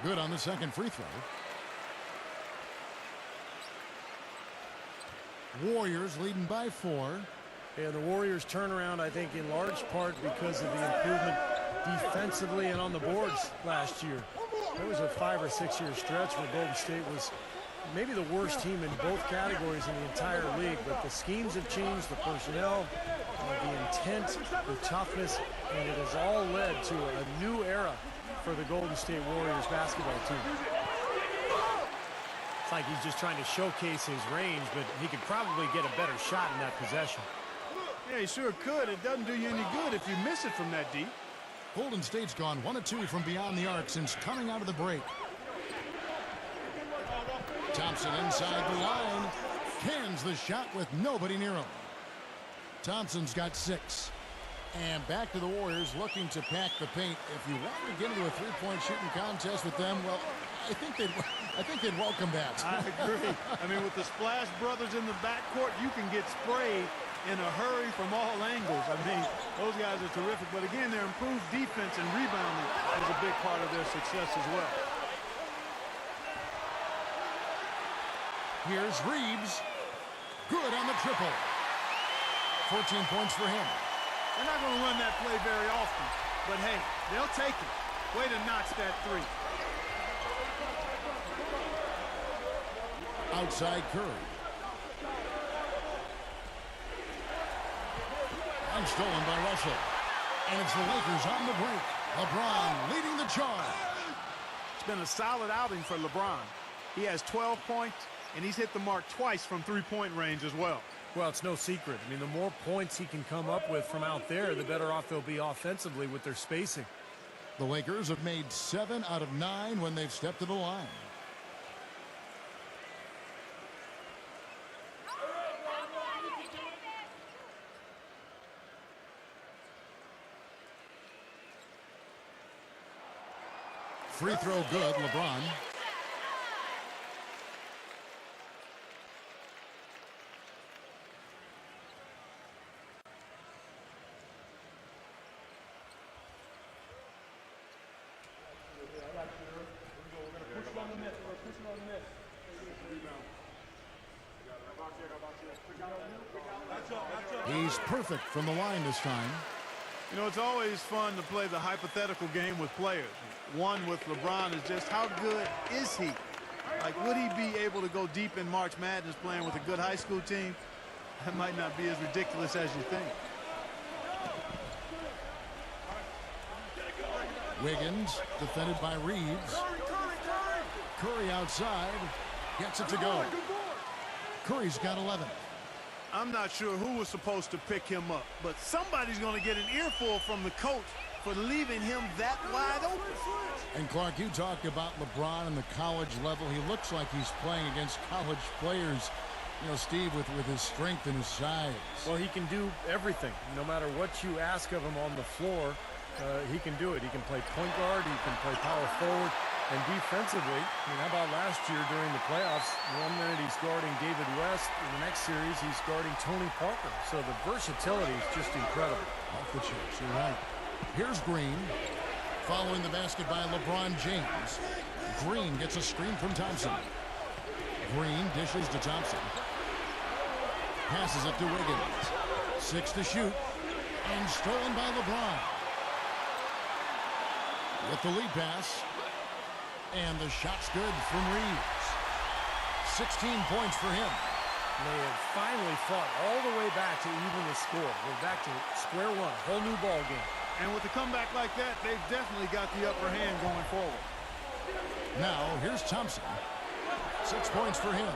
Good on the second free throw. Warriors leading by 4. Yeah, the Warriors turnaround, I think, in large part because of the improvement defensively and on the boards last year. There was a 5 or 6 year stretch where Golden State was maybe the worst team in both categories in the entire league, but the schemes have changed, the personnel, the intent, the toughness, and it has all led to a new era for the Golden State Warriors basketball team. It's like he's just trying to showcase his range, but he could probably get a better shot in that possession. Yeah, he sure could. It doesn't do you any good if you miss it from that deep. Golden State's gone 1 of 2 from beyond the arc since coming out of the break. Thompson inside the line. Cans the shot with nobody near him. Thompson's got 6. And back to the Warriors looking to pack the paint. If you want to get into a three-point shooting contest with them, well, I think they'd welcome that. I agree. I mean, with the Splash Brothers in the backcourt, you can get sprayed in a hurry from all angles. I mean, those guys are terrific. But again, their improved defense and rebounding is a big part of their success as well. Here's Reeves. Good on the triple. 14 points for him. They're not going to run that play very often. But, hey, they'll take it. Way to notch that 3. Outside Curry. And stolen by Russell. And it's the Lakers on the break. LeBron leading the charge. It's been a solid outing for LeBron. He has 12 points, and he's hit the mark twice from three-point range as well. Well, it's no secret. I mean, the more points he can come up with from out there, the better off they'll be offensively with their spacing. The Lakers have made 7 out of 9 when they've stepped to the line. Free throw good, LeBron. He's perfect from the line this time. You know, it's always fun to play the hypothetical game with players. One with LeBron is just how good is he? Like, would he be able to go deep in March Madness playing with a good high school team? That might not be as ridiculous as you think. Wiggins defended by Reeves. Curry outside. Gets it to go. Curry's got 11. I'm not sure who was supposed to pick him up, but somebody's going to get an earful from the coach for leaving him that wide open. And Clark, you talked about LeBron and the college level. He looks like he's playing against college players, you know, Steve, with his strength and his size. Well, he can do everything. No matter what you ask of him on the floor, he can do it. He can play point guard, he can play power forward, and defensively, I mean, how about last year during the playoffs? 1 minute he's guarding David West. In the next series, he's guarding Tony Parker. So the versatility is just incredible. Off the chips, you're right. Here's Green. Following the basket by LeBron James. Green gets a screen from Thompson. Green dishes to Thompson. Passes it to Wiggins. 6 to shoot. And stolen by LeBron. With the lead pass. And the shot's good from Reeves. 16 points for him. They have finally fought all the way back to even the score. We're back to square one, a whole new ball game. And with a comeback like that, they've definitely got the upper hand going forward. Now, here's Thompson. 6 points for him.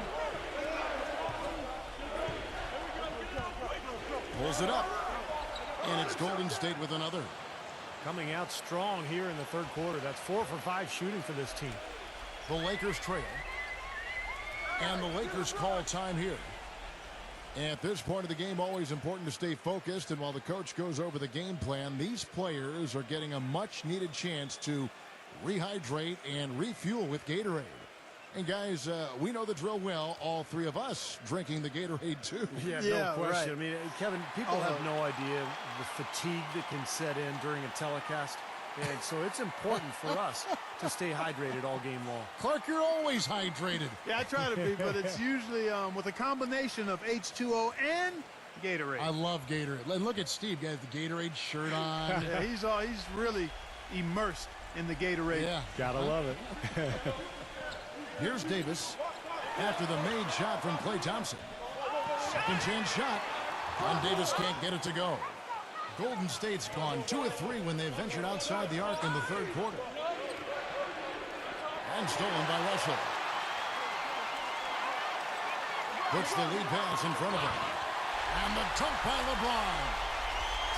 Pulls it up. And it's Golden State with another. Coming out strong here in the third quarter. That's 4 for 5 shooting for this team. The Lakers trail. And the Lakers call time here. At this point of the game, always important to stay focused, and while the coach goes over the game plan, these players are getting a much-needed chance to rehydrate and refuel with Gatorade. And guys, we know the drill well, all three of us drinking the Gatorade too. Yeah, no question. Right. I mean, Kevin, people have no idea the fatigue that can set in during a telecast. And so it's important for us to stay hydrated all game long. Clark, you're always hydrated. Yeah, I try to be, but it's usually with a combination of H2O and Gatorade. I love Gatorade. And look at Steve, guys, the Gatorade shirt on. Yeah, he's really immersed in the Gatorade. Yeah, gotta love it. Here's Davis after the made shot from Klay Thompson. Second chance shot, and Davis can't get it to go. Golden State's gone 2 of 3 when they ventured outside the arc in the third quarter. And stolen by Russell. Puts the lead pass in front of him. And the dunk by LeBron.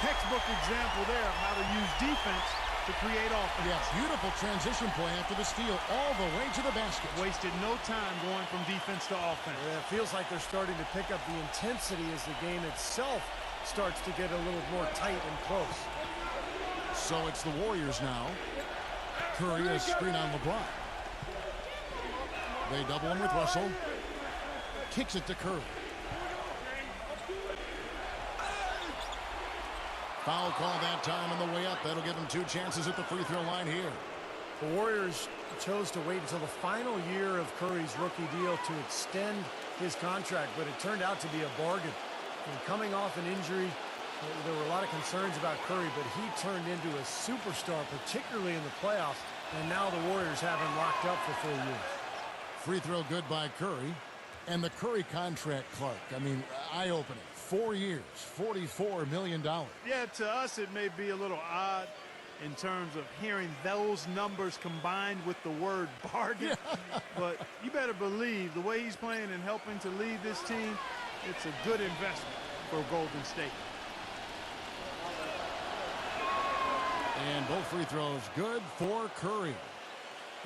Textbook example there of how to use defense to create offense. Yes, beautiful transition play after the steal all the way to the basket. Wasted no time going from defense to offense. Yeah, it feels like they're starting to pick up the intensity as the game itself starts to get a little more tight and close. So it's the Warriors now. Curry a screen on LeBron. They double him with Russell. Kicks it to Curry. Foul call that time on the way up. That'll give him 2 chances at the free throw line here. The Warriors chose to wait until the final year of Curry's rookie deal to extend his contract, but it turned out to be a bargain. And coming off an injury, there were a lot of concerns about Curry, but he turned into a superstar, particularly in the playoffs, and now the Warriors have him locked up for 4 years. Free throw good by Curry. And the Curry contract, Clark, I mean, eye-opening. 4 years, $44 million. Yeah, to us it may be a little odd in terms of hearing those numbers combined with the word bargain. But you better believe the way he's playing and helping to lead this team, it's a good investment for Golden State. And both free throws good for Curry.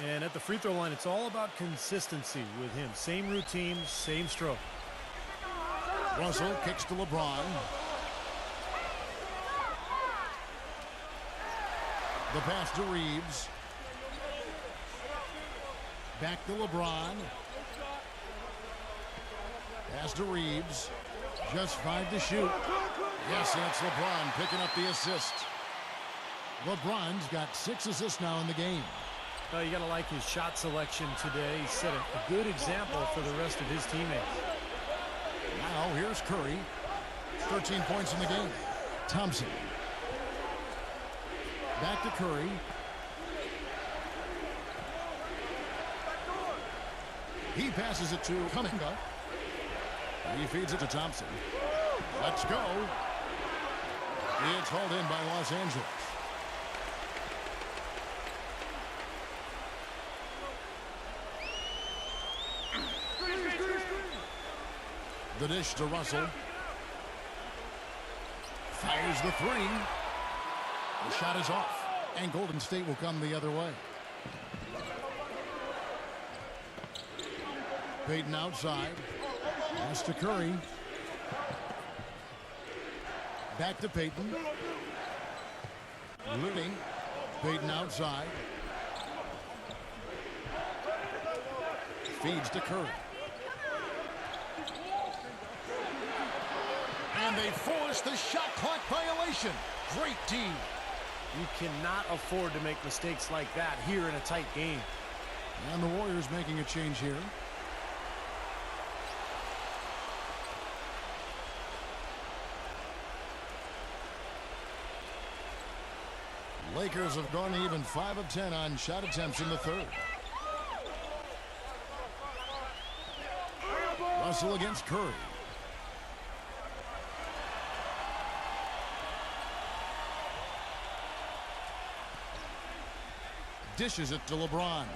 And at the free throw line, it's all about consistency with him. Same routine, same stroke. Russell kicks to LeBron. The pass to Reeves. Back to LeBron. Pass to Reeves. Just 5 to shoot. Yes, that's LeBron picking up the assist. LeBron's got 6 assists now in the game. You got to like his shot selection today. He set a good example for the rest of his teammates. Now here's Curry. 13 points in the game. Thompson. Back to Curry. He passes it to Kuminga. He feeds it to Thompson. Let's go. It's hauled in by Los Angeles. The dish to Russell. Fires the 3. The shot is off. And Golden State will come the other way. Payton outside. Pass to Curry. Back to Payton. Looney. Payton outside. Feeds to Curry. And they force the shot clock violation. Great D. You cannot afford to make mistakes like that here in a tight game. And the Warriors making a change here. Lakers have gone even 5 of 10 on shot attempts in the third. Russell against Curry. Dishes it to LeBron.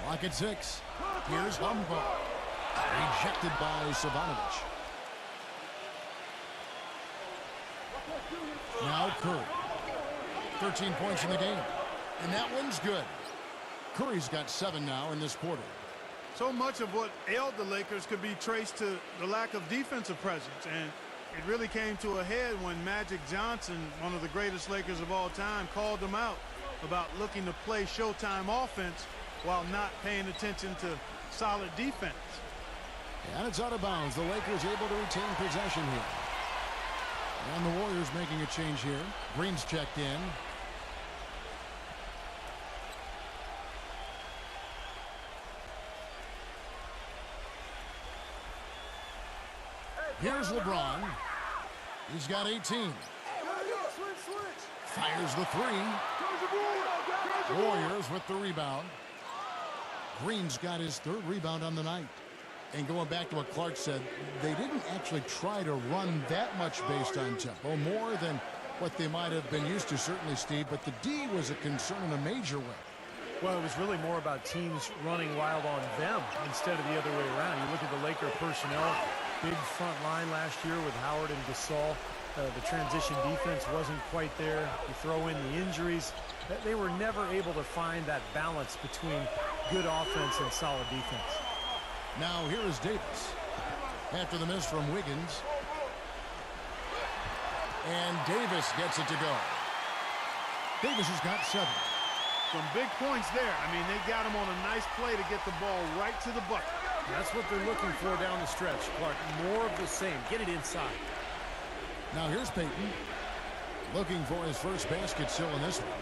Clock at 6. Here's Humble. Rejected by Savanovic. Now Curry. 13 points in the game. And that one's good. Curry's got 7 now in this quarter. So much of what ailed the Lakers could be traced to the lack of defensive presence, and it really came to a head when Magic Johnson, one of the greatest Lakers of all time, called them out about looking to play Showtime offense while not paying attention to solid defense. And it's out of bounds. The Lakers able to retain possession here. And the Warriors making a change here. Green's checked in. Here's LeBron. He's got 18. Fires the three. Warriors with the rebound. Green's got his third rebound on the night. And going back to what Clark said, they didn't actually try to run that much based on tempo, more than what they might have been used to, certainly, Steve, but the D was a concern in a major way. Well, it was really more about teams running wild on them instead of the other way around. You look at the Laker personnel, big front line last year with Howard and Gasol. The transition defense wasn't quite there. You throw in the injuries. They were never able to find that balance between good offense and solid defense. Now here is Davis after the miss from Wiggins. And Davis gets it to go. Davis has got 7. Some big points there. I mean, they got him on a nice play to get the ball right to the bucket. That's what they're looking for down the stretch, Clark. More of the same. Get it inside. Now here's Payton looking for his first basket still in this one.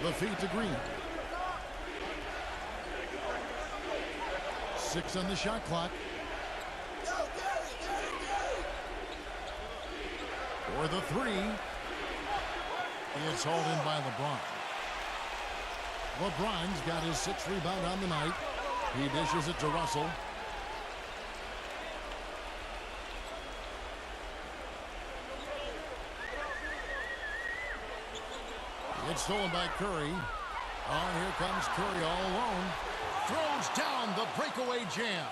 The feed to Green. 6 on the shot clock. For the 3. It's hauled in by LeBron. LeBron's got his 6th rebound on the night. He dishes it to Russell. It's stolen by Curry. Oh, here comes Curry all alone. Throws down the breakaway jam.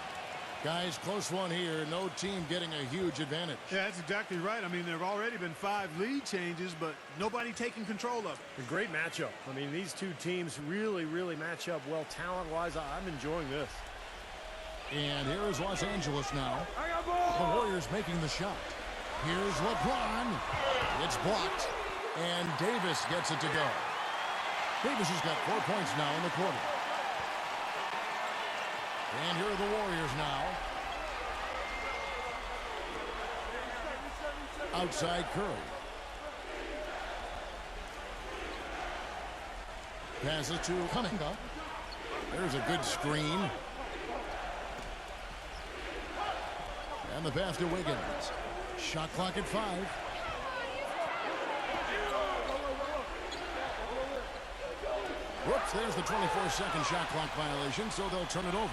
Guys, close one here. No team getting a huge advantage. Yeah, that's exactly right. I mean, there have already been 5 lead changes, but nobody taking control of it. A great matchup. I mean, these two teams really match up well talent-wise. I'm enjoying this. And here is Los Angeles now. The Warriors making the shot. Here's LeBron. It's blocked. And Davis gets it to go. Davis has got 4 points now in the quarter. And here are the Warriors now. Outside Curry. Passes to Cunningham. There's a good screen. And the pass to Wiggins. Shot clock at 5. Whoops, there's the 24-second shot clock violation, so they'll turn it over.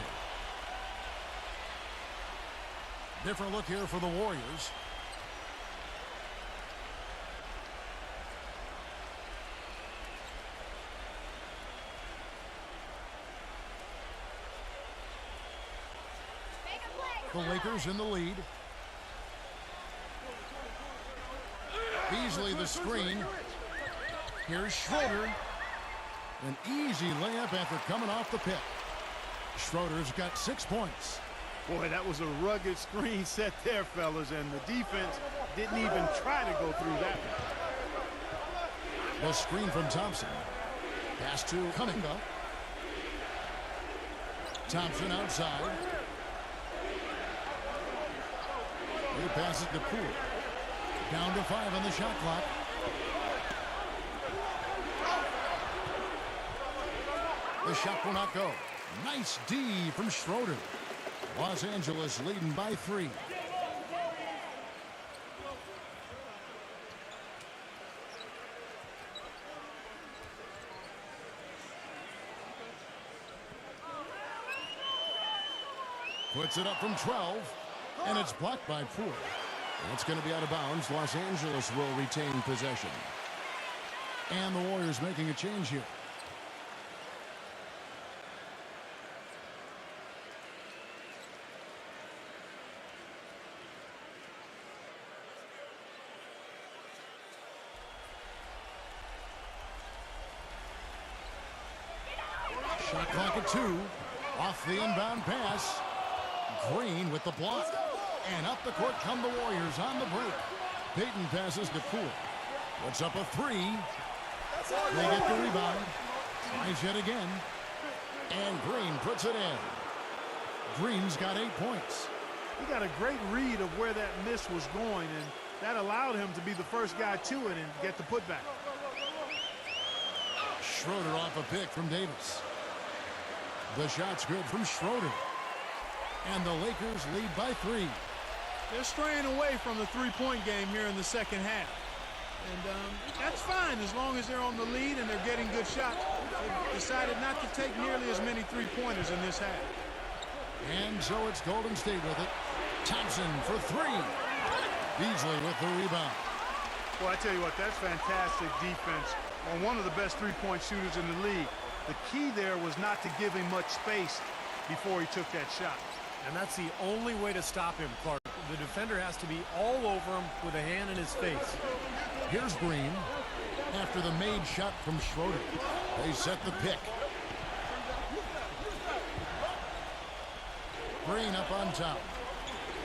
Different look here for the Warriors. The Lakers in the lead. Beasley the screen. Here's Schroeder. An easy layup after coming off the pick. Schroeder's got 6 points. Boy, that was a rugged screen set there, fellas, and the defense didn't even try to go through that one. The screen from Thompson. Pass to Cunningham. Thompson outside. He passes to Poole. Down to 5 on the shot clock. The shot will not go. Nice D from Schroeder. Los Angeles leading by 3. Puts it up from 12. And it's blocked by Poole. It's going to be out of bounds. Los Angeles will retain possession. And the Warriors making a change here. Shot clock at 2. Off the inbound pass. Green with the block. And up the court come the Warriors on the break. Payton passes to Poole. Puts up a three. They get the rebound. Tries yet again. And Green puts it in. Green's got 8 points. He got a great read of where that miss was going, and that allowed him to be the first guy to it and get the putback. Schroeder off a pick from Davis. The shot's good from Schroeder. And the Lakers lead by 3. They're straying away from the three-point game here in the second half. And that's fine as long as they're on the lead and they're getting good shots. They've decided not to take nearly as many three-pointers in this half. And so it's Golden State with it. Thompson for 3. Beasley with the rebound. Well, I tell you what, that's fantastic defense on one of the best three-point shooters in the league. The key there was not to give him much space before he took that shot. And that's the only way to stop him, Clark. The defender has to be all over him with a hand in his face. Here's Green. After the made shot from Schroeder, they set the pick. Green up on top.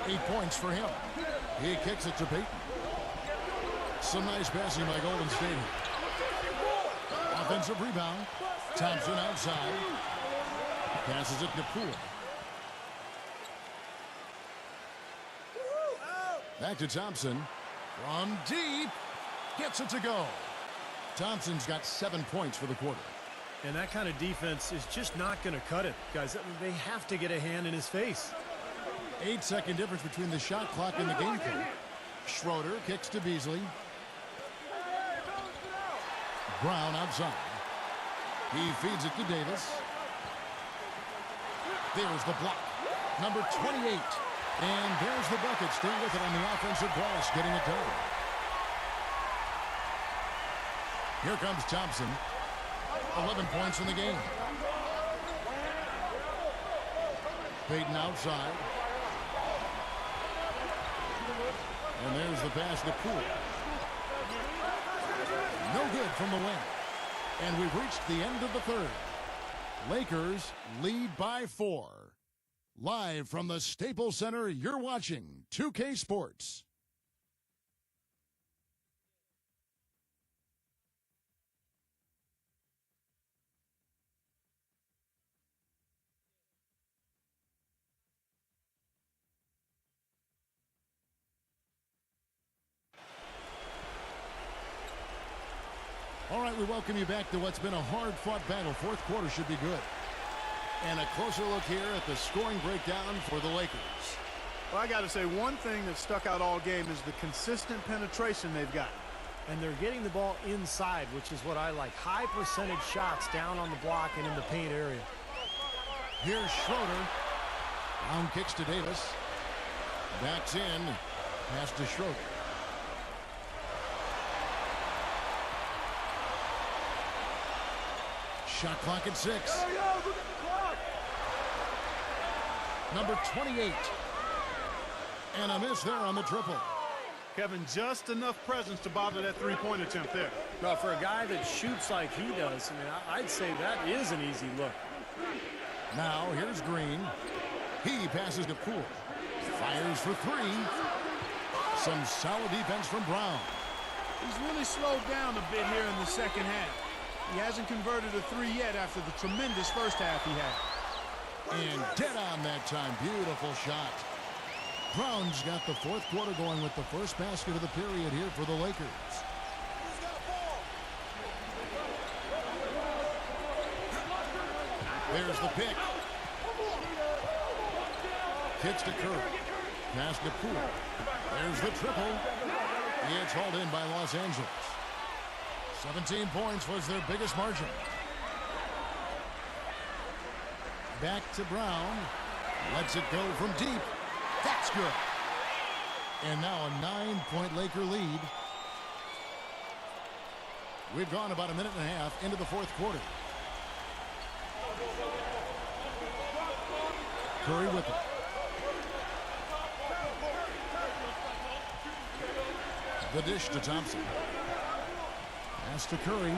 8 points for him. He kicks it to Payton. Some nice passing by Golden State. Offensive rebound. Thompson outside. Passes it to Poole. Back to Thompson. From deep. Gets it to go. Thompson's got 7 points for the quarter. And that kind of defense is just not going to cut it. Guys, they have to get a hand in his face. 8-second difference between the shot clock and the game clock. Schroeder kicks to Beasley. Brown outside. He feeds it to Davis. There's the block. Number 28. And there's the bucket. Still with it on the offensive glass, getting it done. Here comes Thompson. 11 points in the game. Payton outside. And there's the pass to Poole. No good from the wing. And we've reached the end of the third. Lakers lead by 4. Live from the Staples Center, you're watching 2K Sports. All right, we welcome you back to what's been a hard-fought battle. Fourth quarter should be good. And a closer look here at the scoring breakdown for the Lakers. Well, I got to say, one thing that stuck out all game is the consistent penetration they've got. And they're getting the ball inside, which is what I like. High percentage shots down on the block and in the paint area. Here's Schroeder. Brown kicks to Davis. Backs in. Pass to Schroeder. Shot clock at 6. Number 28. And a miss there on the triple. Kevin, just enough presence to bother that three-point attempt there. Well, for a guy that shoots like he does, I mean, I'd say that is an easy look. Now here's Green. He passes to Poole. Fires for 3. Some solid defense from Brown. He's really slowed down a bit here in the second half. He hasn't converted a 3 yet after the tremendous first half he had. And dead on that time. Beautiful shot. Brown's got the fourth quarter going with the first basket of the period here for the Lakers. There's the pick. Kicks to Curry. Pass to Poole. There's the triple. It's hauled in by Los Angeles. 17 points was their biggest margin. Back to Brown. Lets it go from deep. That's good. And now a 9-point Laker lead. We've gone about a minute and a half into the fourth quarter. Curry with it. The dish to Thompson. Pass to Curry.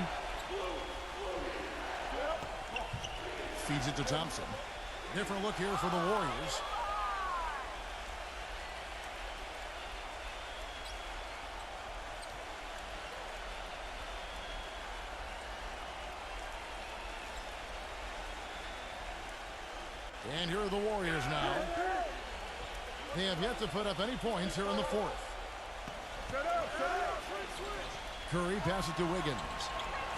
Feeds it to Thompson. Different look here for the Warriors. And here are the Warriors now. They have yet to put up any points here in the fourth. Curry passes to Wiggins.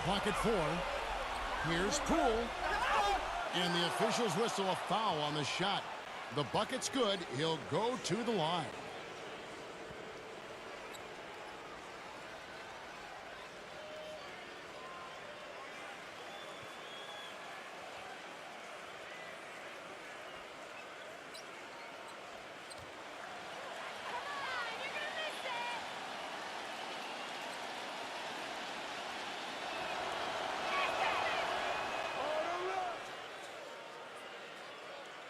Clock at 4. Here's Poole. And the officials whistle a foul on the shot. The bucket's good. He'll go to the line.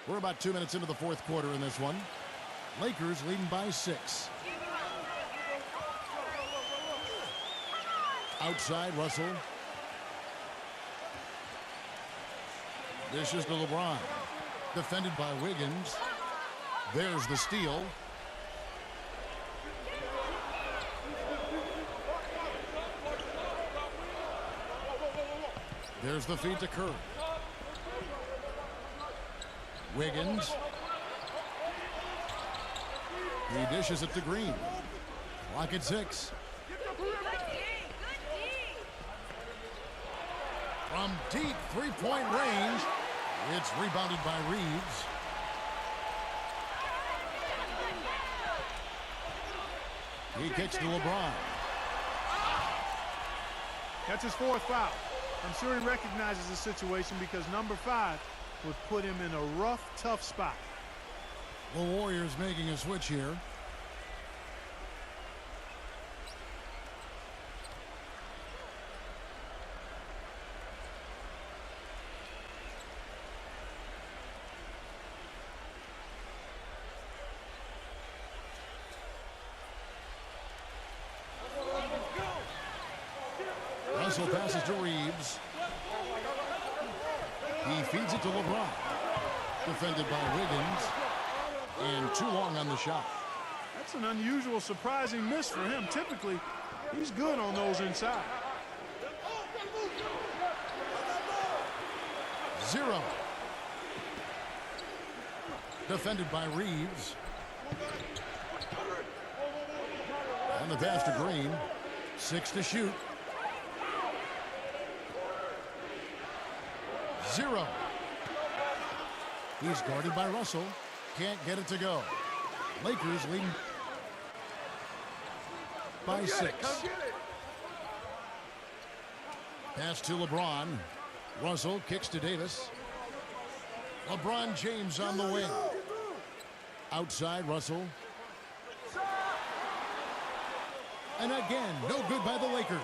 We're about 2 minutes into the fourth quarter in this one. Lakers leading by 6. Outside, Russell. Dishes to LeBron. Defended by Wiggins. There's the steal. There's the feed to Curry. Wiggins. He dishes it to Green. Clock at 6. From deep three-point range, it's rebounded by Reeves. He kicks to LeBron. That's his fourth foul. I'm sure he recognizes the situation because number 5 would put him in a rough, tough spot. The Warriors making a switch here. Russell passes to Reeves. He feeds it to LeBron. Defended by Wiggins. And too long on the shot. That's an unusual, surprising miss for him. Typically, he's good on those inside. 0. Defended by Reeves. And the pass to Green. 6 to shoot. 0. He's guarded by Russell. Can't get it to go. Lakers leading by 6. Pass to LeBron. Russell kicks to Davis. LeBron James on the wing. Outside, Russell. And again, no good by the Lakers.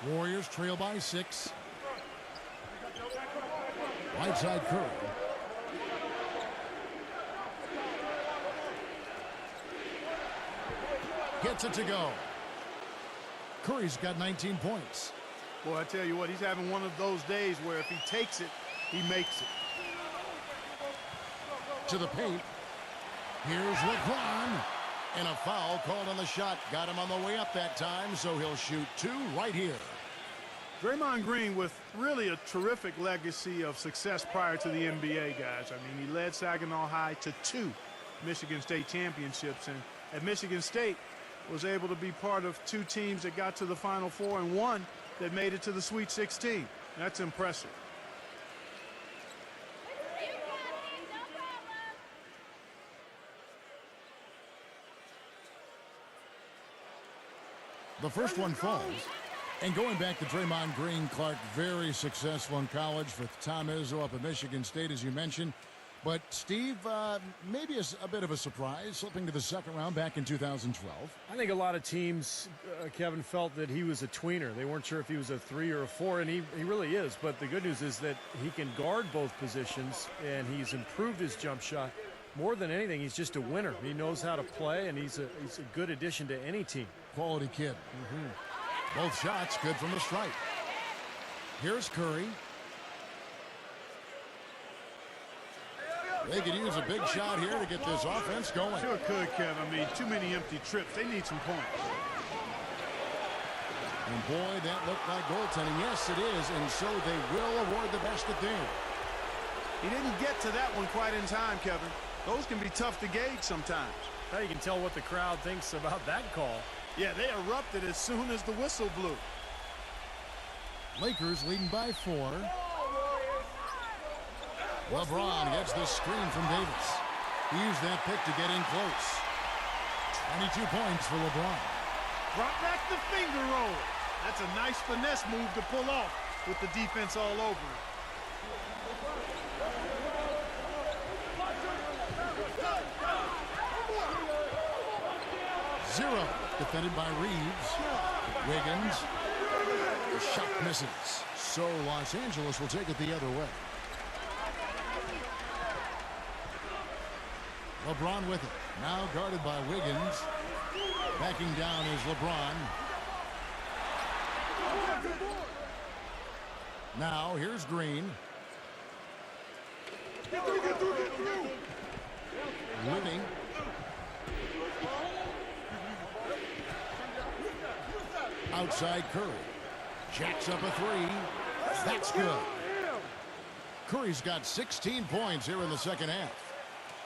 Warriors trail by 6. Right side, Curry. Gets it to go. Curry's got 19 points. Boy, I tell you what, he's having one of those days where if he takes it, he makes it. To the paint. Here's LeBron. And a foul called on the shot. Got him on the way up that time, so he'll shoot 2 right here. Draymond Green with really a terrific legacy of success prior to the NBA, guys. I mean, he led Saginaw High to 2 Michigan State championships, and at Michigan State was able to be part of 2 teams that got to the Final Four and 1 that made it to the Sweet 16. That's impressive. The first one falls. And going back to Draymond Green, Clark, very successful in college for Tom Izzo up at Michigan State, as you mentioned. But Steve, maybe a bit of a surprise, slipping to the second round back in 2012. I think a lot of teams, Kevin, felt that he was a tweener. They weren't sure if he was a 3 or a 4, and he really is. But the good news is that he can guard both positions, and he's improved his jump shot. More than anything, he's just a winner. He knows how to play, and he's a good addition to any team. Quality kid. Both shots good from the stripe. Here's Curry. They could use a big shot here to get this offense going. Sure could, Kev. I mean, too many empty trips. They need some points. And boy, that looked like goaltending. Yes, it is. And so they will award the best at there. He didn't get to that one quite in time, Kevin. Those can be tough to gauge sometimes. Now you can tell what the crowd thinks about that call. Yeah, they erupted as soon as the whistle blew. Lakers leading by 4. LeBron gets the screen from Davis. He used that pick to get in close. 22 points for LeBron. Drop back the finger roll. That's a nice finesse move to pull off with the defense all over it. Zero. Defended by Reeves. Wiggins. The shot misses. So Los Angeles will take it the other way. LeBron with it. Now guarded by Wiggins. Backing down is LeBron. Now here's Green. Winning. Outside Curry. Jacks up a 3. That's good. Curry's got 16 points here in the second half.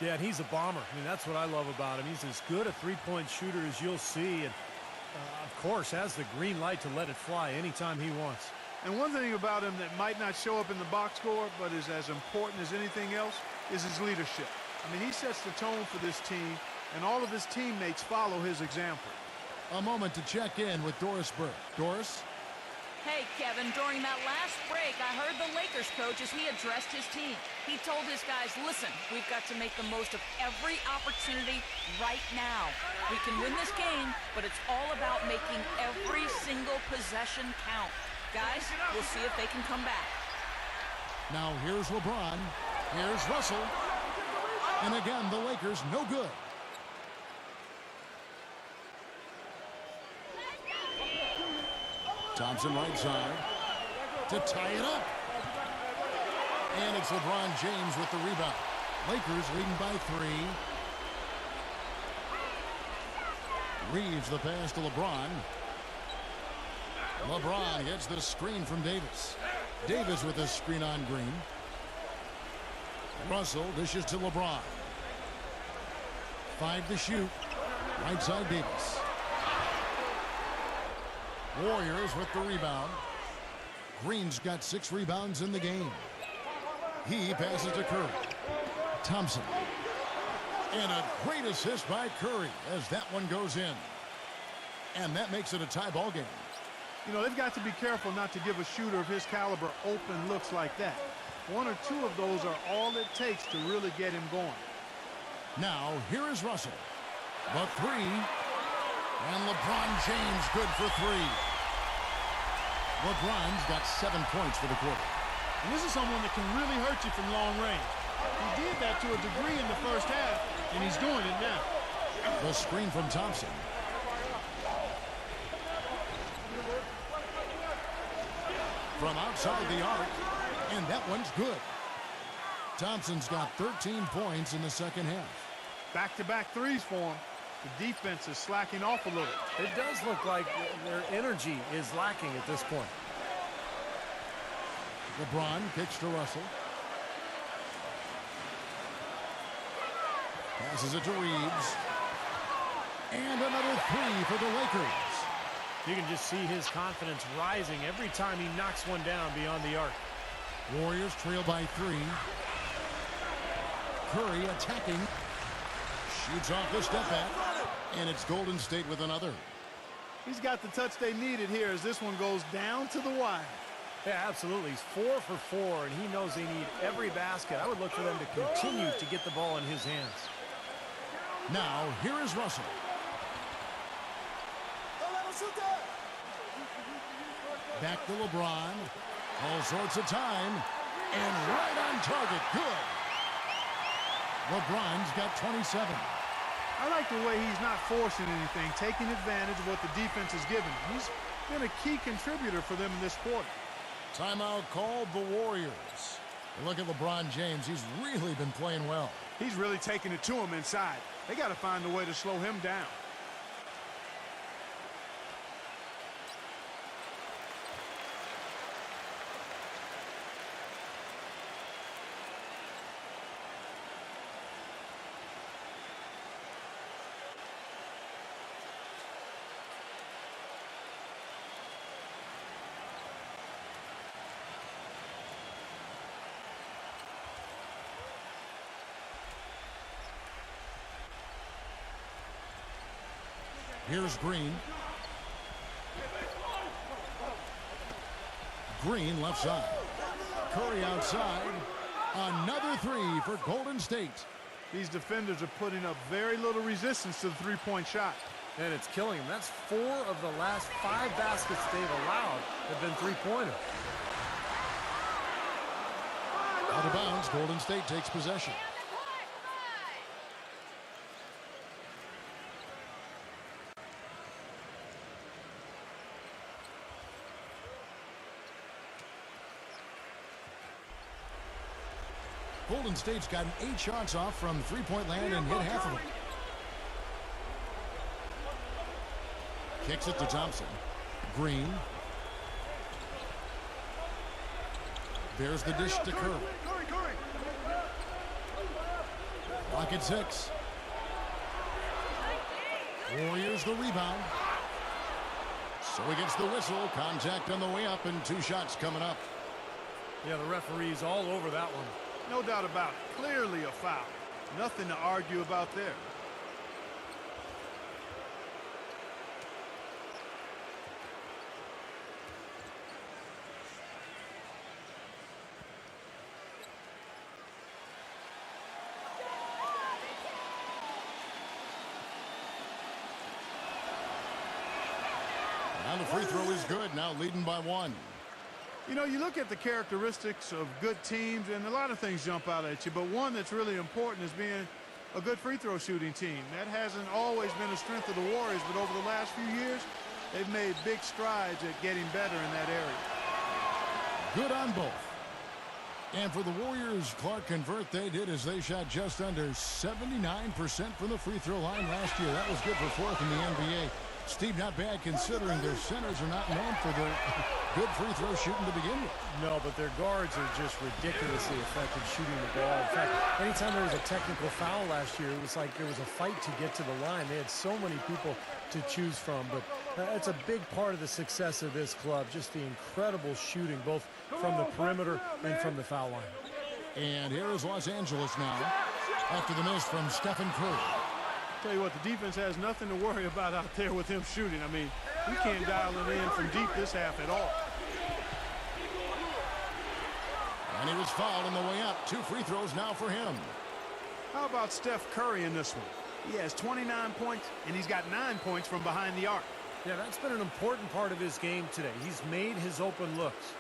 Yeah, and he's a bomber. I mean, that's what I love about him. He's as good a three-point shooter as you'll see. And, of course, has the green light to let it fly anytime he wants. And one thing about him that might not show up in the box score, but is as important as anything else, is his leadership. I mean, he sets the tone for this team, and all of his teammates follow his example. A moment to check in with Doris Burke. Doris? Hey, Kevin, during that last break, I heard the Lakers coach as he addressed his team. He told his guys, listen, we've got to make the most of every opportunity right now. We can win this game, but it's all about making every single possession count. Guys, we'll see if they can come back. Now here's LeBron. Here's Russell. And again, the Lakers no good. Thompson right side to tie it up. And it's LeBron James with the rebound. Lakers leading by 3. Reeves the pass to LeBron. LeBron gets the screen from Davis. Davis with a screen on Green. Russell dishes to LeBron. 5 to shoot. Right side Davis. Warriors with the rebound. Green's got 6 rebounds in the game. He passes to Curry. Thompson. And a great assist by Curry as that one goes in. And that makes it a tie ball game. You know, they've got to be careful not to give a shooter of his caliber open looks like that. 1 or 2 of those are all it takes to really get him going. Now, here is Russell. The 3. And LeBron James good for 3. LeBron's got 7 points for the quarter. And this is someone that can really hurt you from long range. He did that to a degree in the first half, and he's doing it now. The screen from Thompson. From outside the arc, and that one's good. Thompson's got 13 points in the second half. Back-to-back threes for him. The defense is slacking off a little. It does look like their energy is lacking at this point. LeBron kicks to Russell. Passes it to Reeves. And another 3 for the Lakers. You can just see his confidence rising every time he knocks one down beyond the arc. Warriors trail by 3. Curry attacking. Shoots off the step back. And it's Golden State with another. He's got the touch they needed here as this one goes down to the wire. Yeah, absolutely. He's 4 for 4, and he knows they need every basket. I would look for them to continue to get the ball in his hands. Now, here is Russell. Back to LeBron. All sorts of time. And right on target. Good. LeBron's got 27. I like the way he's not forcing anything, taking advantage of what the defense has given him. He's been a key contributor for them in this quarter. Timeout called the Warriors. Look at LeBron James. He's really been playing well. He's really taking it to him inside. They got to find a way to slow him down. Here's Green. Green left side. Curry outside. Another three for Golden State. These defenders are putting up very little resistance to the three-point shot. And it's killing them. That's 4 of the last 5 baskets they've allowed have been three-pointers. Out of bounds, Golden State takes possession. Golden State's gotten 8 shots off from three-point land and hit half of them. Kicks it to Thompson. Green. There's the dish to Curry. Lock at 6. Warriors the rebound. So he gets the whistle. Contact on the way up and 2 shots coming up. Yeah, the referee's all over that one. No doubt about it. Clearly a foul. Nothing to argue about there. And the free throw is good. Now leading by 1. You know, you look at the characteristics of good teams, and a lot of things jump out at you, but one that's really important is being a good free throw shooting team. That hasn't always been a strength of the Warriors, but over the last few years, they've made big strides at getting better in that area. Good on both. And for the Warriors, Clark and Vert, they did as they shot just under 79% from the free throw line last year. That was good for 4th in the NBA. Steve, not bad considering their centers are not known for their good free throw shooting to begin with. No, but their guards are just ridiculously effective shooting the ball. In fact, anytime there was a technical foul last year, it was like there was a fight to get to the line. They had so many people to choose from, but it's a big part of the success of this club, just the incredible shooting, both from the perimeter and from the foul line. And here is Los Angeles now after the miss from Stephen Curry. Tell you what, the defense has nothing to worry about out there with him shooting. I mean, we can't dial it in from deep this half at all. And he was fouled on the way up. 2 free throws now for him. How about Steph Curry in this one? He has 29 points, and he's got 9 points from behind the arc. Yeah, that's been an important part of his game today. He's made his open looks.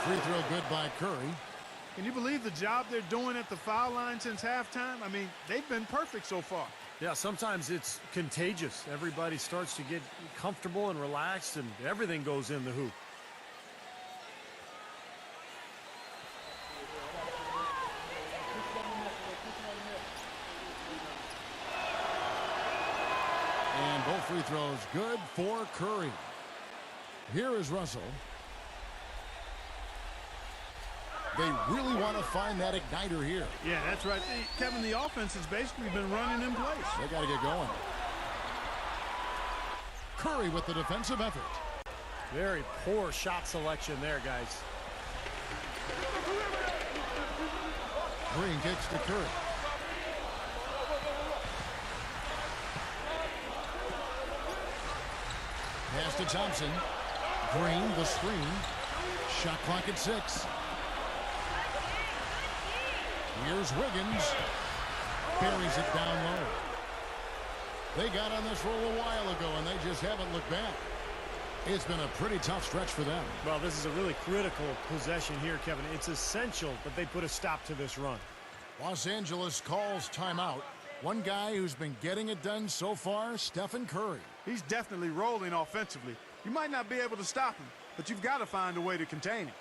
Free throw good by Curry. Can you believe the job they're doing at the foul line since halftime? I mean, they've been perfect so far. Yeah, sometimes it's contagious. Everybody starts to get comfortable and relaxed, and everything goes in the hoop. And both free throws good for Curry. Here is Russell. They really want to find that igniter here. Yeah, that's right. Kevin, the offense has basically been running in place. They got to get going. Curry with the defensive effort. Very poor shot selection there, guys. Green kicks to Curry. Pass to Thompson. Green, the screen. Shot clock at 6. Here's Wiggins. Buries it down low. They got on this roll a while ago, and they just haven't looked back. It's been a pretty tough stretch for them. Well, this is a really critical possession here, Kevin. It's essential that they put a stop to this run. Los Angeles calls timeout. One guy who's been getting it done so far, Stephen Curry. He's definitely rolling offensively. You might not be able to stop him, but you've got to find a way to contain him.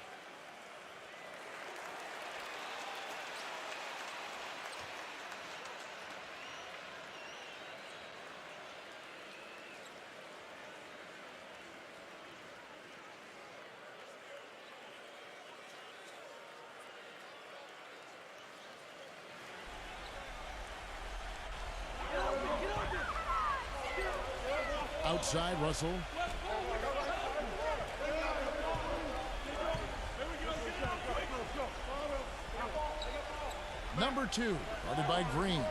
Outside, Russell. Number 2, guarded by Green.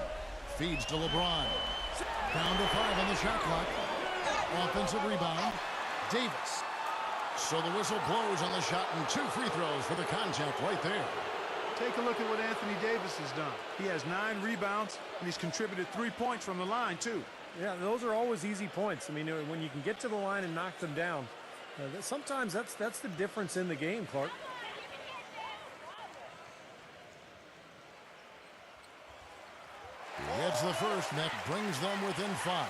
Feeds to LeBron. Down to 5 on the shot clock. Offensive rebound. Davis. So the whistle blows on the shot and 2 free throws for the contact right there. Take a look at what Anthony Davis has done. He has 9 rebounds, and he's contributed 3 points from the line, too. Yeah, those are always easy points. I mean, when you can get to the line and knock them down, sometimes that's the difference in the game, Clark. He hits the first, and that brings them within 5.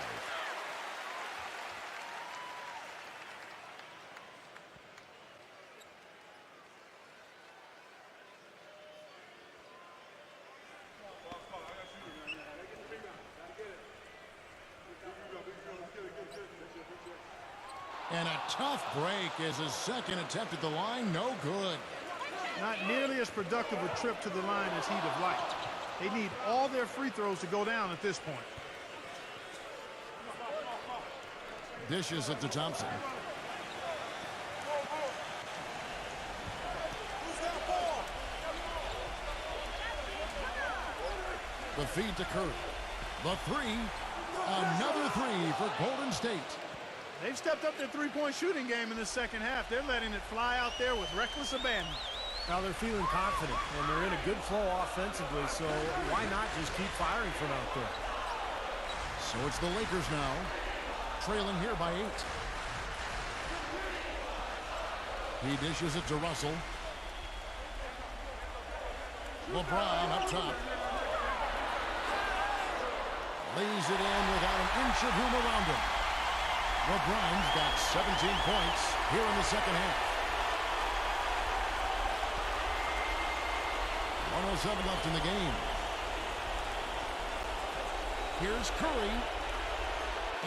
And a tough break as his second attempt at the line, no good. Not nearly as productive a trip to the line as he'd have liked. They need all their free throws to go down at this point. Dishes it to Thompson. The feed to Curry. The 3. Another 3 for Golden State. They've stepped up their three-point shooting game in the second half. They're letting it fly out there with reckless abandon. Now they're feeling confident, and they're in a good flow offensively, so why not just keep firing from out there? So it's the Lakers now, trailing here by 8. He dishes it to Russell. LeBron up top. Lays it in without an inch of room around him. LeBron's got 17 points here in the second half. 1:07 left in the game. Here's Curry.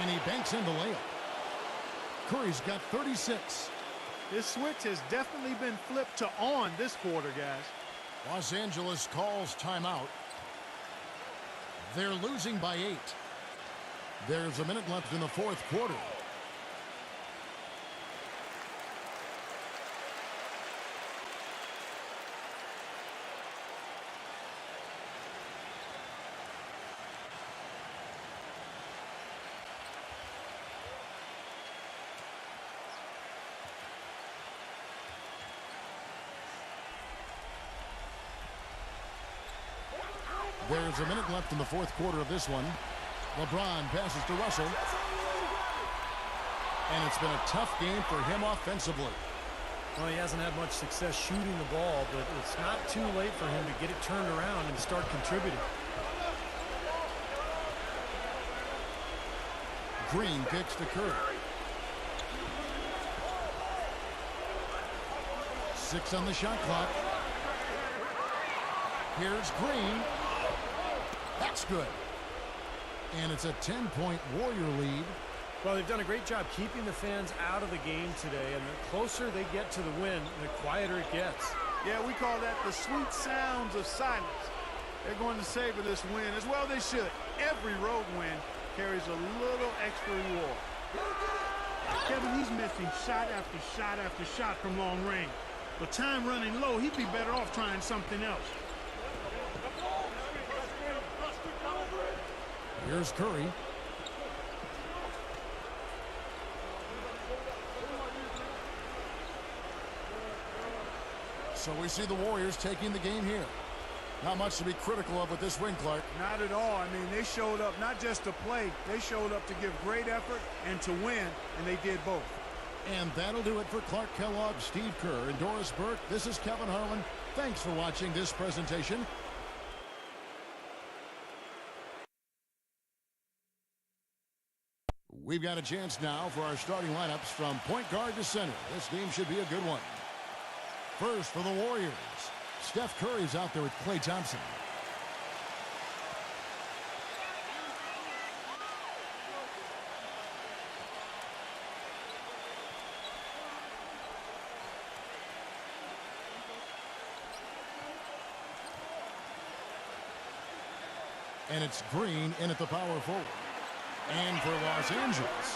And he banks in the layup. Curry's got 36. This switch has definitely been flipped to on this quarter, guys. Los Angeles calls timeout. They're losing by 8. There's a minute left in the fourth quarter. There's a minute left in the fourth quarter of this one. LeBron passes to Russell. And it's been a tough game for him offensively. Well, he hasn't had much success shooting the ball, but it's not too late for him to get it turned around and start contributing. Green kicks to Curry. 6 on the shot clock. Here's Green. That's good. And it's a 10-point Warrior lead. Well, they've done a great job keeping the fans out of the game today, and the closer they get to the win, the quieter it gets. Yeah, we call that the sweet sounds of silence. They're going to savor this win as well they should. Every road win carries a little extra reward. Kevin, he's missing shot after shot after shot from long range. With time running low, he'd be better off trying something else. Here's Curry. So we see the Warriors taking the game here. Not much to be critical of with this win, Clark. Not at all. I mean, they showed up not just to play. They showed up to give great effort and to win, and they did both. And that'll do it for Clark Kellogg, Steve Kerr, and Doris Burke. This is Kevin Harlan. Thanks for watching this presentation we've got a chance now for our starting lineups from point guard to center. This game should be a good one. First for the Warriors, Steph Curry's out there with Klay Thompson. And it's Green in at the power forward. And for Los Angeles.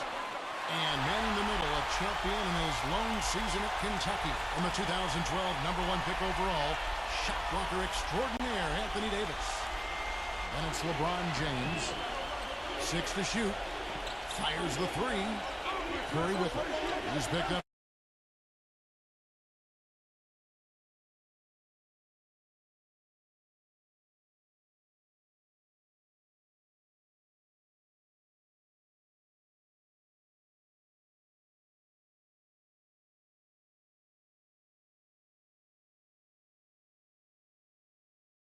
And manning the middle, a champion in his lone season at Kentucky. And the 2012 #1 pick overall, shot blocker extraordinaire, Anthony Davis. And it's LeBron James. 6 to shoot. Fires the 3. Curry with it. He's picked up.